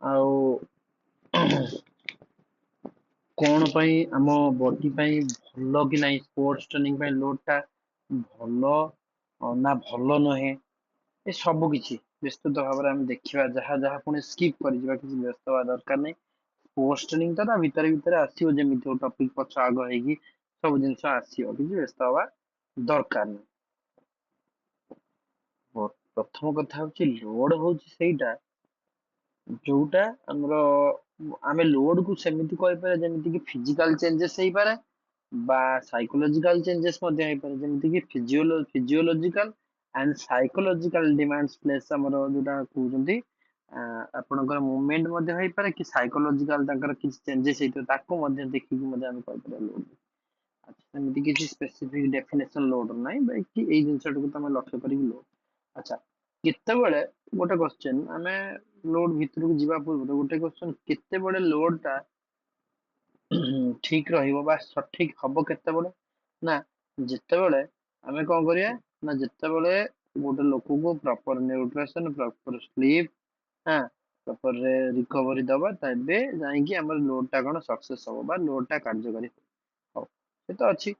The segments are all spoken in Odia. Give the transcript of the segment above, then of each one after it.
ଆଉ କଣ ପାଇଁ ଆମ ବଡି ପାଇଁ ଭଲ କି ନାହିଁ ସ୍पोर्ट्स ଟ୍ରେनिंग ପାଇଁ ଲୋଡ ଟା ଭଲ ନା ଭଲ ନୁହେଁ ଏ ସବୁ କିଛି ବିସ୍ତୃତ ଭାବରେ ଆମେ ଦେଖିବା ଯାହା ଯାହା ପୁଣି ସ୍କିପ୍ କରିଯିବା କିଛି ବ୍ୟସ୍ତ ହବା ଦରକାର ନାହିଁ ସ୍ପୋର୍ଟ୍ସ ଟ୍ରେନିଂ ଟା ତା ଭିତରେ ଭିତରେ ଆସିବ ଯେମିତି ହଉ ଟପିକ ପଛ ଆଗ ହେଇକି ସବୁ ଜିନିଷ ଆସିବ କିଛି ବ୍ୟସ୍ତ ହବା ଦରକାର ନାହିଁ ପ୍ରଥମ କଥା ହଉଛି ଲୋଡ ହଉଛି ସେଇଟା ଯୋଉଟା ଆମର ଆମେ ଲୋଡ କୁ ସେମିତି କହିପାରିବା ଯେମିତି କି ଫିଜିକାଲ ଚେଞ୍ଜେସ ହେଇପାରେ বা ସାଇକୋଲୋଜିକାଲ ଚେଞ୍ଜେସ ମଧ୍ୟ ହେଇପାରେ ଯେମିତି କି ଫିଜିଓଲୋଜିକାଲ ଆଣ୍ଡ ସାଇକୋଲୋଜିକାଲ ଡିମାଣ୍ଡସ ପ୍ଲେସ୍ ଆମର ଯୋଉଟା କହୁଛନ୍ତି ଆପଣଙ୍କର ମୁଭମେଣ୍ଟ ମଧ୍ୟ ହେଇପାରେ କି ସାଇକୋଲୋଜିକାଲ ତାଙ୍କର କିଛି ଚେଞ୍ଜେସ ହେଇଥିବ ତାକୁ ମଧ୍ୟ ଦେଖିକି ମଧ୍ୟ ଆମେ କହିପାରିବା ଲୋଡ ଆଚ୍ଛା ସେମିତି କିଛି ସ୍ପେସିଫିକ ଡେଫିନେସନ ଲୋଡ ନାହିଁ ବାକି ଏଇ ଜିନିଷଟାକୁ ତମେ ଲକ୍ଷ୍ୟ କରିକି ଲୋଡ ଆଚ୍ଛା କେତେବେଳେ ଗୋଟେ କ୍ୱେଶ୍ଚନ ଆମେ ଲୋଡ ଭିତରକୁ ଯିବା ପୂର୍ବରୁ ଗୋଟେ କ୍ୱେଶ୍ଚନ କେତେବେଳେ ଲୋଡ ଟା ଠିକ ରହିବ ବା ସଠିକ ହବ କେତେବେଳେ ନା ଯେତେବେଳେ ଆମେ କଣ କରିବା ନା ଯେତେବେଳେ ଗୋଟେ ଲୋକକୁ ପ୍ରପର ନ୍ୟୁଟ୍ରିସନ ପ୍ରପର ସ୍ଲିପ ହଁ ପ୍ରପର ରିକଭରି ଦବା ତେବେ ଯାଇକି ଆମର ଲୋଡ ଟା କଣ ସକ୍ସେସ ହବ ବା ଲୋଡ ଟା କାର୍ଯ୍ୟକାରୀ ହବ ସେ ତ ଅଛି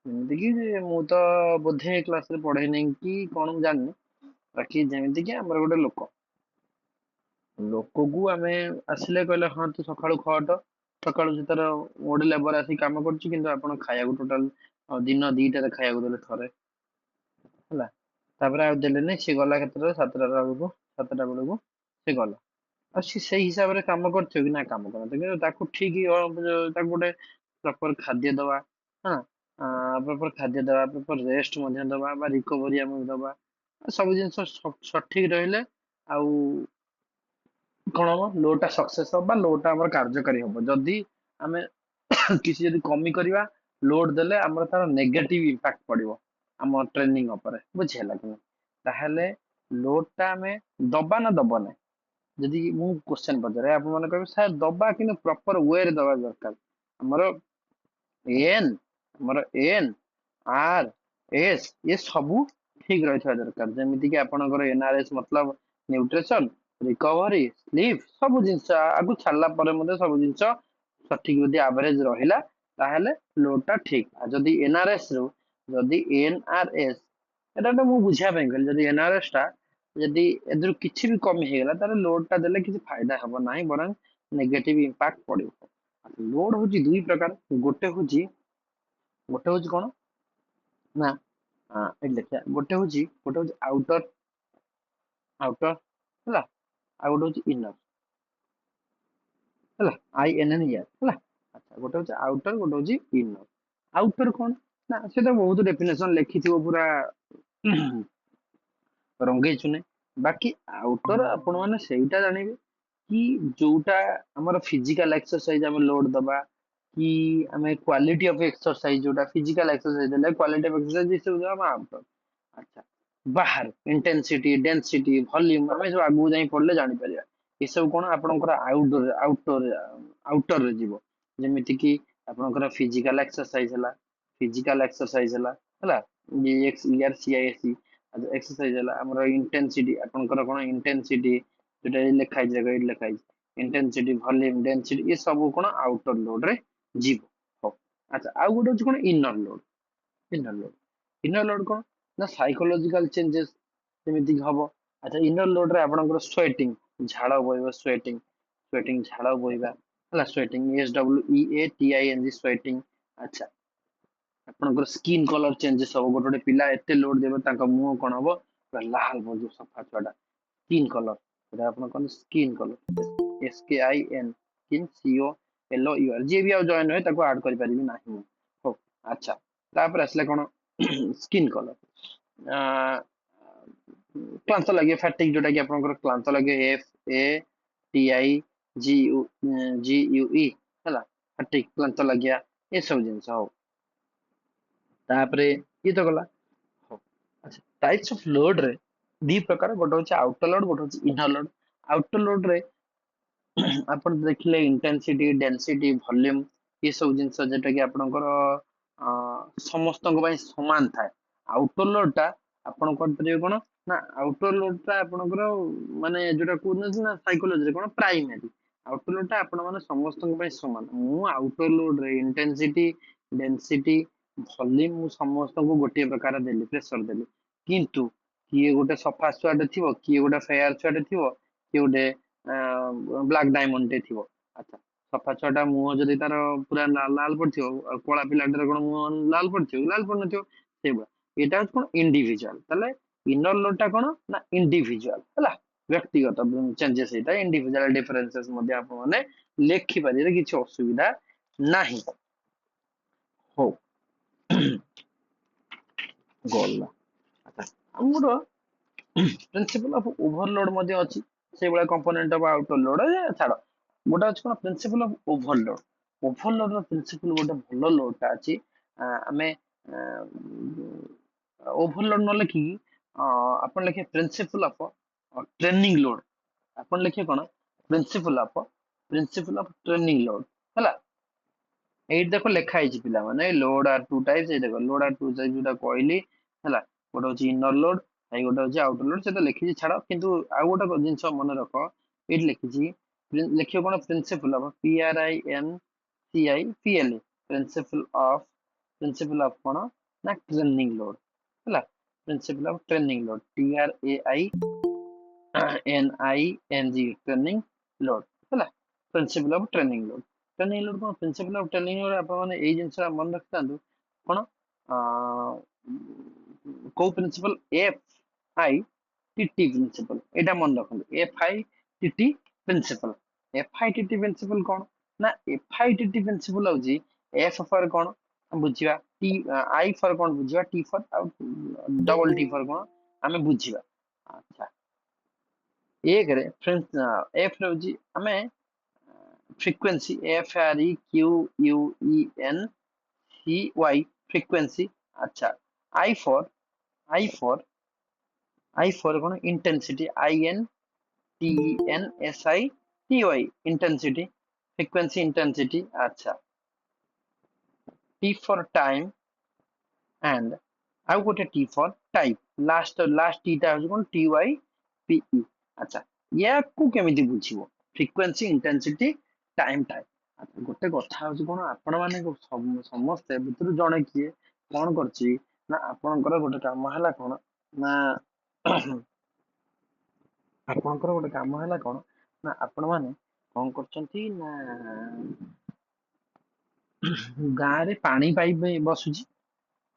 ଯେମିତି କି ମୁଁ ତ ବୋଧେ କ୍ଲାସ ରେ ପଢେଇନି କି କଣ ମୁଁ ଜାଣିନି ବାକି ଯେମିତି କି ଆମର ଗୋଟେ ଲୋକକୁ ଆମେ ଆସିଲେ କହିଲେ ହଁ ତୁ ସକାଳୁ ଖଟ ସକାଳୁ ସେ ତାର ଗୋଟେ ଲେବର ଆସିକି କାମ କରୁଛି କିନ୍ତୁ ଆପଣ ଖାଇବାକୁ ଟୋଟାଲ ଦିନ ଦିଟାରେ ଖାଇବାକୁ ଦେଲେ ଥରେ ହେଲା ତାପରେ ଆଉ ଦେଲେନି ସିଏ ଗଲା କେତେଟାରେ ସାତଟା ବେଳକୁ ସେ ଗଲା ଆଉ ସିଏ ସେଇ ହିସାବରେ କାମ କରୁଥିବ କି ନା କାମ କରନ୍ତେ କିନ୍ତୁ ତାକୁ ଠିକ ତାକୁ ଗୋଟେ ପ୍ରପର ଖାଦ୍ୟ ଦବା ହଁ ପ୍ରପର ଖାଦ୍ୟ ଦବା ପ୍ରପର ରେଷ୍ଟ ମଧ୍ୟ ଦବା ବା ରିକଭରି ଆମକୁ ଦବା ସବୁ ଜିନିଷ ସଠିକ ରହିଲେ ଆଉ କଣ ହବ ଲୋ ଟା ସକ୍ସେସ ହବ ବା ଲୋ ଟା ଆମର କାର୍ଯ୍ୟକାରୀ ହବ ଯଦି ଆମେ କିଛି ଯଦି କମି କରିବା ଲୋଡ ଦେଲେ ଆମର ତାର ନେଗେଟିଭ ଇମ୍ପାକ୍ଟ ପଡିବ ଆମ ଟ୍ରେନିଂ ଉପରେ ବୁଝି ହେଲା କି ତାହେଲେ ଲୋଡ ଟା ଆମେ ଦବା ନା ଦବା ନାହିଁ ଯଦି ମୁଁ କ୍ୱେଶ୍ଚନ ପଚାରେ ଆପଣ ମାନେ କହିବେ ସାର୍ ଦବା କିନ୍ତୁ ପ୍ରପର ୱେରେ ଦବା ଦରକାର ଆମର ଏନ୍ ଆମର ଏନ୍ ଆର୍ ଏସ୍ ଏ ସବୁ ଠିକ ରହିଥିବା ଦରକାର ଯେମିତି କି ଆପଣଙ୍କର ଏନ୍ଆରଏସ୍ ମତଲବ ନ୍ୟୁଟ୍ରିସନ ରିକଭରି ସ୍ଲିପ ସବୁ ଜିନିଷ ଆଗକୁ ଛାଡିଲା ପରେ ମଧ୍ୟ ସବୁ ଜିନିଷ ସଠିକ ଯଦି ଆଭରେଜ ରହିଲା ତାହେଲେ ଲୋଡ ଟା ଠିକ ଆଉ ଯଦି ଏନ୍ଆରଏସ୍ ରୁ ଯଦି ଏନ୍ଆରଏସ୍ ଏଟା ତ ମୁଁ ବୁଝିବା ପାଇଁ କହିଲି ଯଦି ଏନ୍ଆରଏସ୍ ଟା ଯଦି ଏଥିରୁ କିଛି ବି କମି ହେଇଗଲା ତାହେଲେ ଲୋଡ ଟା ଦେଲେ କିଛି ଫାଇଦା ହବ ନାହିଁ ବରଂ ନେଗେଟିଭ ଇମ୍ପାକ୍ଟ ପଡିବ ଲୋଡ ହଉଛି ଦୁଇ ପ୍ରକାର ଗୋଟେ ହଉଛି କଣ ନା ଏଠି ଦେଖିବା ଗୋଟେ ହଉଛି ଆଉଟର ହେଲା ଆଉ ଗୋଟେ ହଉଛି ଇନର ହେଲା INNER ହେଲା ଆଚ୍ଛା ଗୋଟେ ହଉଛି ଆଉଟର ଗୋଟେ ହଉଛି ଇନର ଆଉଟର କଣ ନା ସେଟା ବହୁତ ଡେଫିନେସନ ଲେଖିଥିବ ପୁରା ରଙ୍ଗେଇ ଚୁନେ ବାକି ଆଉଟର ଆପଣ ମାନେ ସେଇଟା ଜାଣିବେ କି ଯୋଉଟା ଆମର ଫିଜିକାଲ ଏକ୍ସରସାଇଜ ଆମେ ଲୋଡ ଦବା କି ଆମେ କ୍ୱାଲିଟି ଅଫ ଏକ୍ସରସାଇଜ ଯୋଉଟା ଫିଜିକାଲ ଏକ୍ସରସାଇଜ ଦେଲେ କ୍ୱାଲିଟି ଅଫ ଏକ୍ସରସାଇଜ ଏସବୁ ଆମ ଆଉଟର ଆଚ୍ଛା ବାହାର ଇଣ୍ଟେନ୍ସିଟି ଡେନ୍ସିଟି ଭଲ୍ୟୁମ ଆମେ ସବୁ ଆଗକୁ ଯାଇ ପଢିଲେ ଜାଣିପାରିବା ଏସବୁ କଣ ଆପଣଙ୍କର ଆଉଟରରେ ଯିବ ଯେମିତି କି ଆପଣଙ୍କର ଫିଜିକାଲ ଏକ୍ସରସାଇଜ ହେଲା EXER CISE ଏକ୍ସରସାଇଜ ହେଲା ଆମର ଇଣ୍ଟେନ୍ସିଟି ଆପଣଙ୍କର କଣ ଇଣ୍ଟେନ୍ସିଟି ଯୋଉଟା ଲେଖା ହେଇଛି ଏଇଠି ଲେଖା ହେଇଛି ଇଣ୍ଟେନ୍ସିଟି ଭଲ୍ୟୁମ ଡେନ୍ସିଟି ଏ ସବୁ କଣ ଆଉଟର ଲୋଡ ରେ ଯିବ ହଉ ଆଚ୍ଛା ଆଉ ଗୋଟେ ହଉଛି କଣ ଇନର ଲୋଡ କଣ ନା ସାଇକୋଲୋଜିକାଲ ଚେଞ୍ଜେସ ଯେମିତି ହବ ଆଚ୍ଛା ଇନର ଲୋଡ ରେ ଆପଣଙ୍କର ସ୍ୱେଟିଂ ଝାଳ ବୋହିବ ସ୍ୱେଟିଂ ଝାଳ ବୋହିବା ହେଲା SWEATING ସ୍ୱେଟିଂ ଆଚ୍ଛା ଆପଣଙ୍କର ସ୍କିନ୍ କଲର ଚେଞ୍ଜେସ ହବ ଗୋଟେ ପିଲା ଏତେ ଲୋଡ ଦେବେ ତାଙ୍କ ମୁହଁ କଣ ହବ ପୁରା ଲାଲ ପଡିଯିବ ସଫା ଛୁଆଟା ସ୍କିନ୍ କଲର ସେଟା ଆପଣ କହନ୍ତି skin colour SKIN skin COLOUR ଯିଏ ବି ଆଉ ଜଏନ ହୁଏ ତାକୁ ଆଡ କରିପାରିବି ନାହିଁ ମୁଁ ହଉ ଆଚ୍ଛା ତାପରେ ଆସିଲା କଣ ସ୍କିନ୍ କଲର କ୍ଳାନ୍ତ ଲାଗେ ଫାଟିକ ଯୋଉଟା କି ଆପଣଙ୍କର କ୍ଳାନ୍ତ ଲାଗେ FATIGUE ହେଲା ଫାଟିକ କ୍ଳାନ୍ତ ଲାଗିଆ ଏସବୁ ଜିନିଷ ହଉ ତାପରେ ଇଏ ତ ଗଲା ହଉ ଆଚ୍ଛା ଟାଇପ୍ସ ଅଫ ଲୋଡ ରେ ଦି ପ୍ରକାର ଗୋଟେ ହଉଛି ଆଉଟର ଲୋଡ ଗୋଟେ ହଉଛି ଇନର ଲୋଡ ଆଉଟର ଲୋଡ ରେ ଆପଣ ଦେଖିଲେ ଇଣ୍ଟେନ୍ସିଟି ଡେନ୍ସିଟି ଭଲ୍ୟୁମ ଏ ସବୁ ଜିନିଷ ଯୋଉଟା କି ଆପଣଙ୍କର ସମସ୍ତଙ୍କ ପାଇଁ ସମାନ ଥାଏ ଆଉଟର ଲୋଡ ଟା ଆପଣ କରିପାରିବେ କଣ ନା ଆଉଟର ଲୋଡ ଟା ଆପଣଙ୍କର ମାନେ ଯୋଉଟା କହୁଛନ୍ତି ନା ସାଇକୋଲୋଜିରେ କଣ ପ୍ରାଇମାରୀ। ଆଉଟର ଲୋଡ ଟା ଆପଣ ମାନେ ସମସ୍ତଙ୍କ ପାଇଁ ସମାନ। ମୁଁ ଆଉଟର ଲୋଡ ରେ ଇଣ୍ଟେନ୍ସିଟି, ଡେନ୍ସିଟି, ଭଲ୍ୟୁମ ମୁଁ ସମସ୍ତଙ୍କୁ ଗୋଟିଏ ପ୍ରକାର ଦେଲି, ପ୍ରେସର ଦେଲି। କିନ୍ତୁ କିଏ ଗୋଟେ ସଫା ଛୁଆଟେ ଥିବ, କିଏ ଗୋଟେ ଫେୟାର ଛୁଆଟେ ଥିବ, କିଏ ଗୋଟେ ବ୍ଲାକ୍ ଡାଇମଣ୍ଡ ଟେ ଥିବ। ଆଚ୍ଛା, ସଫା ଛୁଆଟା ମୁହଁ ଯଦି ତାର ପୁରା ଲାଲ ଲାଲ ପଡିଥିବ, ଆଉ କଳା ପିଲାଟାର କଣ ମୁହଁ ଲାଲ ପଡିଥିବ କି? ଲାଲ ପଡିନଥିବ। ସେଇଭଳିଆ ଏଇଟା ହଉଛି କଣ ଇଣ୍ଡିଭିଜୁଆଲ। ତାହେଲେ ଇନର ଲୋଡ ଟା କଣ ନା ଇଣ୍ଡିଭିଜୁଆଲ ହେଲା, ବ୍ୟକ୍ତିଗତ ଚେଞ୍ଜେସ। ଏଇଟା ଇଣ୍ଡିଭିଜୁଆଲ ଡିଫରେନ୍ସେସ୍ ମଧ୍ୟ ଆପଣ ମାନେ ଲେଖିପାରିବେ, କିଛି ଅସୁବିଧା ନାହିଁ। ହଉ ଗଲା। ଆଚ୍ଛା, ଆମର ପ୍ରିନ୍ସିପଲ ଅଫ ଓଭରଲୋଡ ମଧ୍ୟ ଅଛି, ସେଇଭଳିଆ କମ୍ପୋନେଣ୍ଟ ଅଫ ଆଉଟର ଲୋଡ। ଛାଡ, ଗୋଟେ ଅଛି କଣ ପ୍ରିନ୍ସିପଲ ଅଫ ଓଭରଲୋଡ। ଓଭରଲୋଡ ର ପ୍ରିନ୍ସିପଲ ଗୋଟେ ଭଲ ଲୋଡ ଟା ଅଛି। ଆମେ ଓଭରଲୋଡ ନ ଲେଖିକି ଆପଣ ଲେଖିବେ ପ୍ରିନ୍ସିପଲ ଅଫ ଟ୍ରେନିଂ ଲୋଡ। ଆପଣ ଲେଖିବେ କଣ ପ୍ରିନ୍ସିପଲ ଅଫ ଟ୍ରେନିଂ ଲୋଡ ହେଲା। ଏଇଠି ଦେଖ ଲେଖା ହେଇଛି ପିଲାମାନେ, ଲୋଡ ଆର୍ ଟୁ ଟାଇପ୍ସ। ଏଇ ଦେଖ ଲୋଡ ଆର୍ ଟୁ ଟାଇପ୍ସ ଯୋଉଟା କହିଲି ହେଲା, ଗୋଟେ ହଉଛି ଇନର ଲୋଡ, ଆଉ ଗୋଟେ ହଉଛି ଆଉଟର ଲୋଡ। ସେଟା ଲେଖିଛି, ଛାଡ। କିନ୍ତୁ ଆଉ ଗୋଟେ ଜିନିଷ ମନେ ରଖ, ଏଇଠି ଲେଖିଛି ଲେଖିବ କଣ principle of PRINCIPLE, principle of କଣ ନା ଟ୍ରେନିଂ ଲୋଡ ହେଲା। Principle of training load, TRAINING, training load ହେଲା। Principle of training load. Training load କଣ? ପ୍ରିନ୍ସିପଲ ଅଫ ଟ୍ରେନିଂ ଲୋଡ ଆପଣ ମାନେ ଏଇ ଜିନିଷ ମନେ ରଖିଥାନ୍ତୁ। କଣ କୋଉ ପ୍ରିନ୍ସିପଲ? FITT principal. ଏଇଟା ମନେ ରଖନ୍ତୁ, FITT ପ୍ରିନ୍ସିପଲ। FITT ପ୍ରିନ୍ସିପଲ କଣ ନା FITT ପ୍ରିନ୍ସିପଲ ହଉଛି F ଫର କଣ ବୁଝିବା, ଟି I ଫର କଣ ବୁଝିବା, T ଫର ଆଉ ଡବଲ T ଫର କଣ ଆମେ ବୁଝିବା। ଆଚ୍ଛା, ଏକରେ F ରହୁଛି ଆମେ frequency, FREQUENCY, frequency। ଆଚ୍ଛା, I for I for I for କଣ intensity, INTENSITY, intensity, frequency, intensity। ଆଚ୍ଛା, T for time and ଆଉ ଗୋଟେ T for type, last T ଟା ହଉଛି କଣ TYPE। ଆଚ୍ଛା, ୟାକୁ କେମିତି ବୁଝିବ? Frequency, intensity, time type. ଗୋଟେ କଥା ହଉଛି କଣ, ଆପଣ ମାନେ ସମସ୍ତେ ଭିତରୁ ଜଣେ କିଏ କଣ କରୁଛି ନା ଆପଣଙ୍କର ଗୋଟେ କାମ ହେଲା କଣ ନା ଆପଣଙ୍କର ଗୋଟେ କାମ ହେଲା କଣ ନା ଆପଣ ମାନେ କଣ କରୁଛନ୍ତି ନା ଗାଁରେ ପାଣି ପାଇପ ବସୁଛି।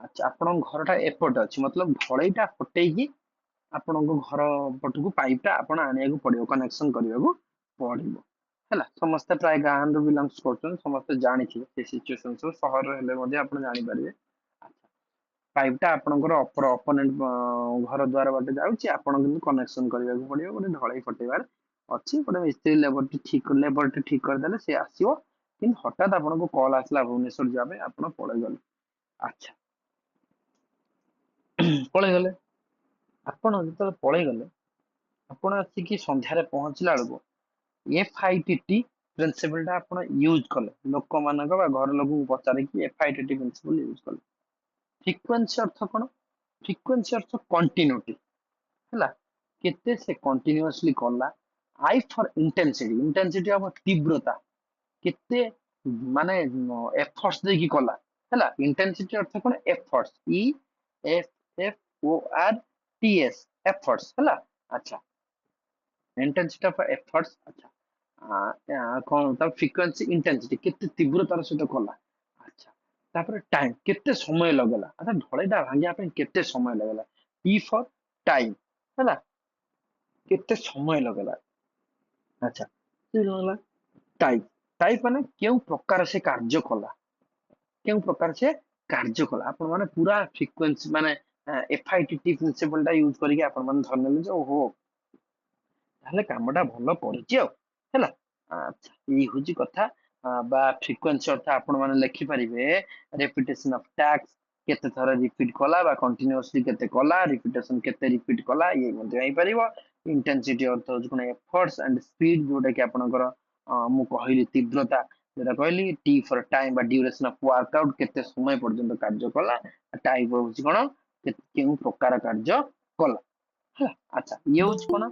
ଆଚ୍ଛା, ଆପଣଙ୍କ ଘରଟା ଏପଟେ ଅଛି, ମତଲବ ଢଳେଇଟା ହଟେଇକି ଆପଣଙ୍କ ଘର ପଟକୁ ପାଇପ ଟା ଆପଣ ଆଣିବାକୁ ପଡିବ, କନେକ୍ସନ କରିବାକୁ ପଡିବ ହେଲା। ସମସ୍ତେ ପ୍ରାୟ ଗାଁରୁ ବିଲଙ୍ଗସ କରୁଛନ୍ତି, ସମସ୍ତେ ଜାଣିଥିବେ ସେ ସିଚୁଏସନ ସବୁ। ସହରରେ ହେଲେ ମଧ୍ୟ ଆପଣ ଜାଣିପାରିବେ। ପାଇପ ଟା ଆପଣଙ୍କର ଅପୋନେଣ୍ଟ ଘର ଦ୍ୱାର ବାଟେ ଯାଉଛି, ଆପଣ କିନ୍ତୁ କନେକ୍ସନ କରିବାକୁ ପଡିବ। ଗୋଟେ ଢଳେଇ ଫଟେଇବାର ଅଛି, ଗୋଟେ ମିସ୍ତ୍ରୀ ଲେବରଟି ଠିକ କରିଦେଲେ ସେ ଆସିବ। କିନ୍ତୁ ହଠାତ୍ ଆପଣଙ୍କୁ କଲ୍ ଆସିଲା ଭୁବନେଶ୍ୱର ଯିବା ପାଇଁ, ଆପଣ ପଳେଇଗଲେ। ଆଚ୍ଛା, ପଳେଇଗଲେ। ଆପଣ ଯେତେବେଳେ ପଳେଇଗଲେ, ଆପଣ ଆସିକି ସନ୍ଧ୍ୟାରେ ପହଞ୍ଚିଲା ବେଳକୁ FITT ପ୍ରିନ୍ସିପଲ ଟା ଆପଣ ୟୁଜ କଲେ, ଲୋକମାନଙ୍କ ବା ଘର ଲୋକଙ୍କୁ ପଚାରିକି FITT ପ୍ରିନ୍ସିପଲ ୟୁଜ କଲେ। ଫ୍ରିକ୍ୱେନ୍ସି ଅର୍ଥ କଣ? ଫ୍ରିକ୍ୱେନ୍ସି ଅର୍ଥ କଣ୍ଟିନ୍ୟୁଟି ହେଲା, କେତେ ସେ କଣ୍ଟିନ୍ୟୁଅସଲି କଲା। I ଫର ଇଣ୍ଟେନ୍ସିଟି, ଇଣ୍ଟେନ୍ସିଟି ହବ ତୀବ୍ରତା, କେତେ ମାନେ ଏଫର୍ଟସ ଦେଇକି କଲା ହେଲା। ଇଣ୍ଟେନ୍ସିଟି ଅର୍ଥ କଣ? ଏଫର୍ଟସ, EFFORTS, ଏଫର୍ଟସ ହେଲା। ଆଚ୍ଛା, ଇଣ୍ଟେନ୍ସିଟି ଅଫ ଏଫର୍ଟସ। ଆଚ୍ଛା, କଣ ତା ଫ୍ରିକ୍ୱେନ୍ସି, ଇଣ୍ଟେନ୍ସିଟି କେତେ ତୀବ୍ରତାର ସହିତ କଲା। ଆଚ୍ଛା, ତାପରେ ଟାଇମ, କେତେ ସମୟ ଲଗେଇଲା। ଆଚ୍ଛା, ଢଳେଇଟା ଭାଙ୍ଗିବା ପାଇଁ କେତେ ସମୟ ଲଗେଇଲା। T ଫର ଟାଇମ ହେଲା, କେତେ ସମୟ ଲଗେଇଲା। ଆଚ୍ଛା, ଟାଇପ, ଟାଇପ ମାନେ କେଉଁ ପ୍ରକାର ସେ କାର୍ଯ୍ୟ କଲା, କେଉଁ ପ୍ରକାର ସେ କାର୍ଯ୍ୟ କଲା। ଆପଣ ମାନେ ପୁରା ଫ୍ରିକ୍ୱେନ୍ସି ମାନେ FITT ପ୍ରିନ୍ସିପଲ ଟା ୟୁଜ କରିକି ଆପଣ ମାନେ ଧରି ନେଲେ ଯେ ଓହୋ ତାହେଲେ କାମଟା ଭଲ କରିଛି ଆଉ ହେଲା। ଆଚ୍ଛା, ଏଇ ହଉଛି କଥା। ବା ଫ୍ରିକ୍ୱେନ୍ସି ଅର୍ଥ ଆପଣ ମାନେ ଲେଖିପାରିବେ ରେପିଟେସନ ଅଫ ଟାସ୍କ, କେତେ ଥର ରିପିଟ କଲା ବା କଣ୍ଟିନ୍ୟୁଅସଲି କେତେ କଲା, ରିପିଟେସନ କେତେ ରିପିଟ କଲା, ଇଏ ମଧ୍ୟ ହେଇପାରିବ। ଇଣ୍ଟେନ୍ସିଟି ଅର୍ଥ ହଉଛି କଣ? ଏଫର୍ଟସ ଆଣ୍ଡ ସ୍ପିଡ, ଯୋଉଟା କି ଆପଣଙ୍କର ମୁଁ କହିଲି ତୀବ୍ରତା, ଯୋଉଟା କହିଲି। T ଫର ଟାଇମ ବା ଡ୍ୟୁରେସନ ଅଫ ୱାର୍କ ଆଉଟ, କେତେ ସମୟ ପର୍ଯ୍ୟନ୍ତ କାର୍ଯ୍ୟ କଲା। ଟାଇପ ହଉଛି କଣ? କେଉଁ ପ୍ରକାର କାର୍ଯ୍ୟ କଲା। ହେଲା। ଆଚ୍ଛା ଇଏ ହଉଛି କଣ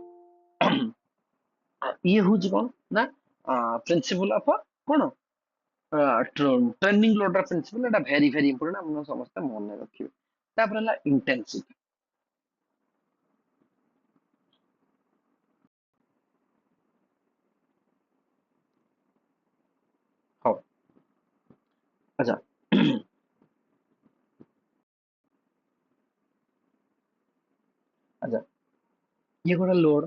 ଇଏ ହଉଛି କଣ ନା ପ୍ରିନ୍ସିପଲ ଅଫ କଣ ଟ୍ରେନିଂ ଲୋଡର ପ୍ରିନ୍ସିପଲ। ଏଟା ଭେରି ଭେରି ଇମ୍ପୋର୍ଟାଣ୍ଟ, ଆପଣ ସମସ୍ତେ ମନେ ରଖିବେ। ତାପରେ ହେଲା ଇଣ୍ଟେନ୍ସିଟି। ହଉ ଆଚ୍ଛା ଆଚ୍ଛା ଇଏ ଗୋଟେ ଲୋଡ।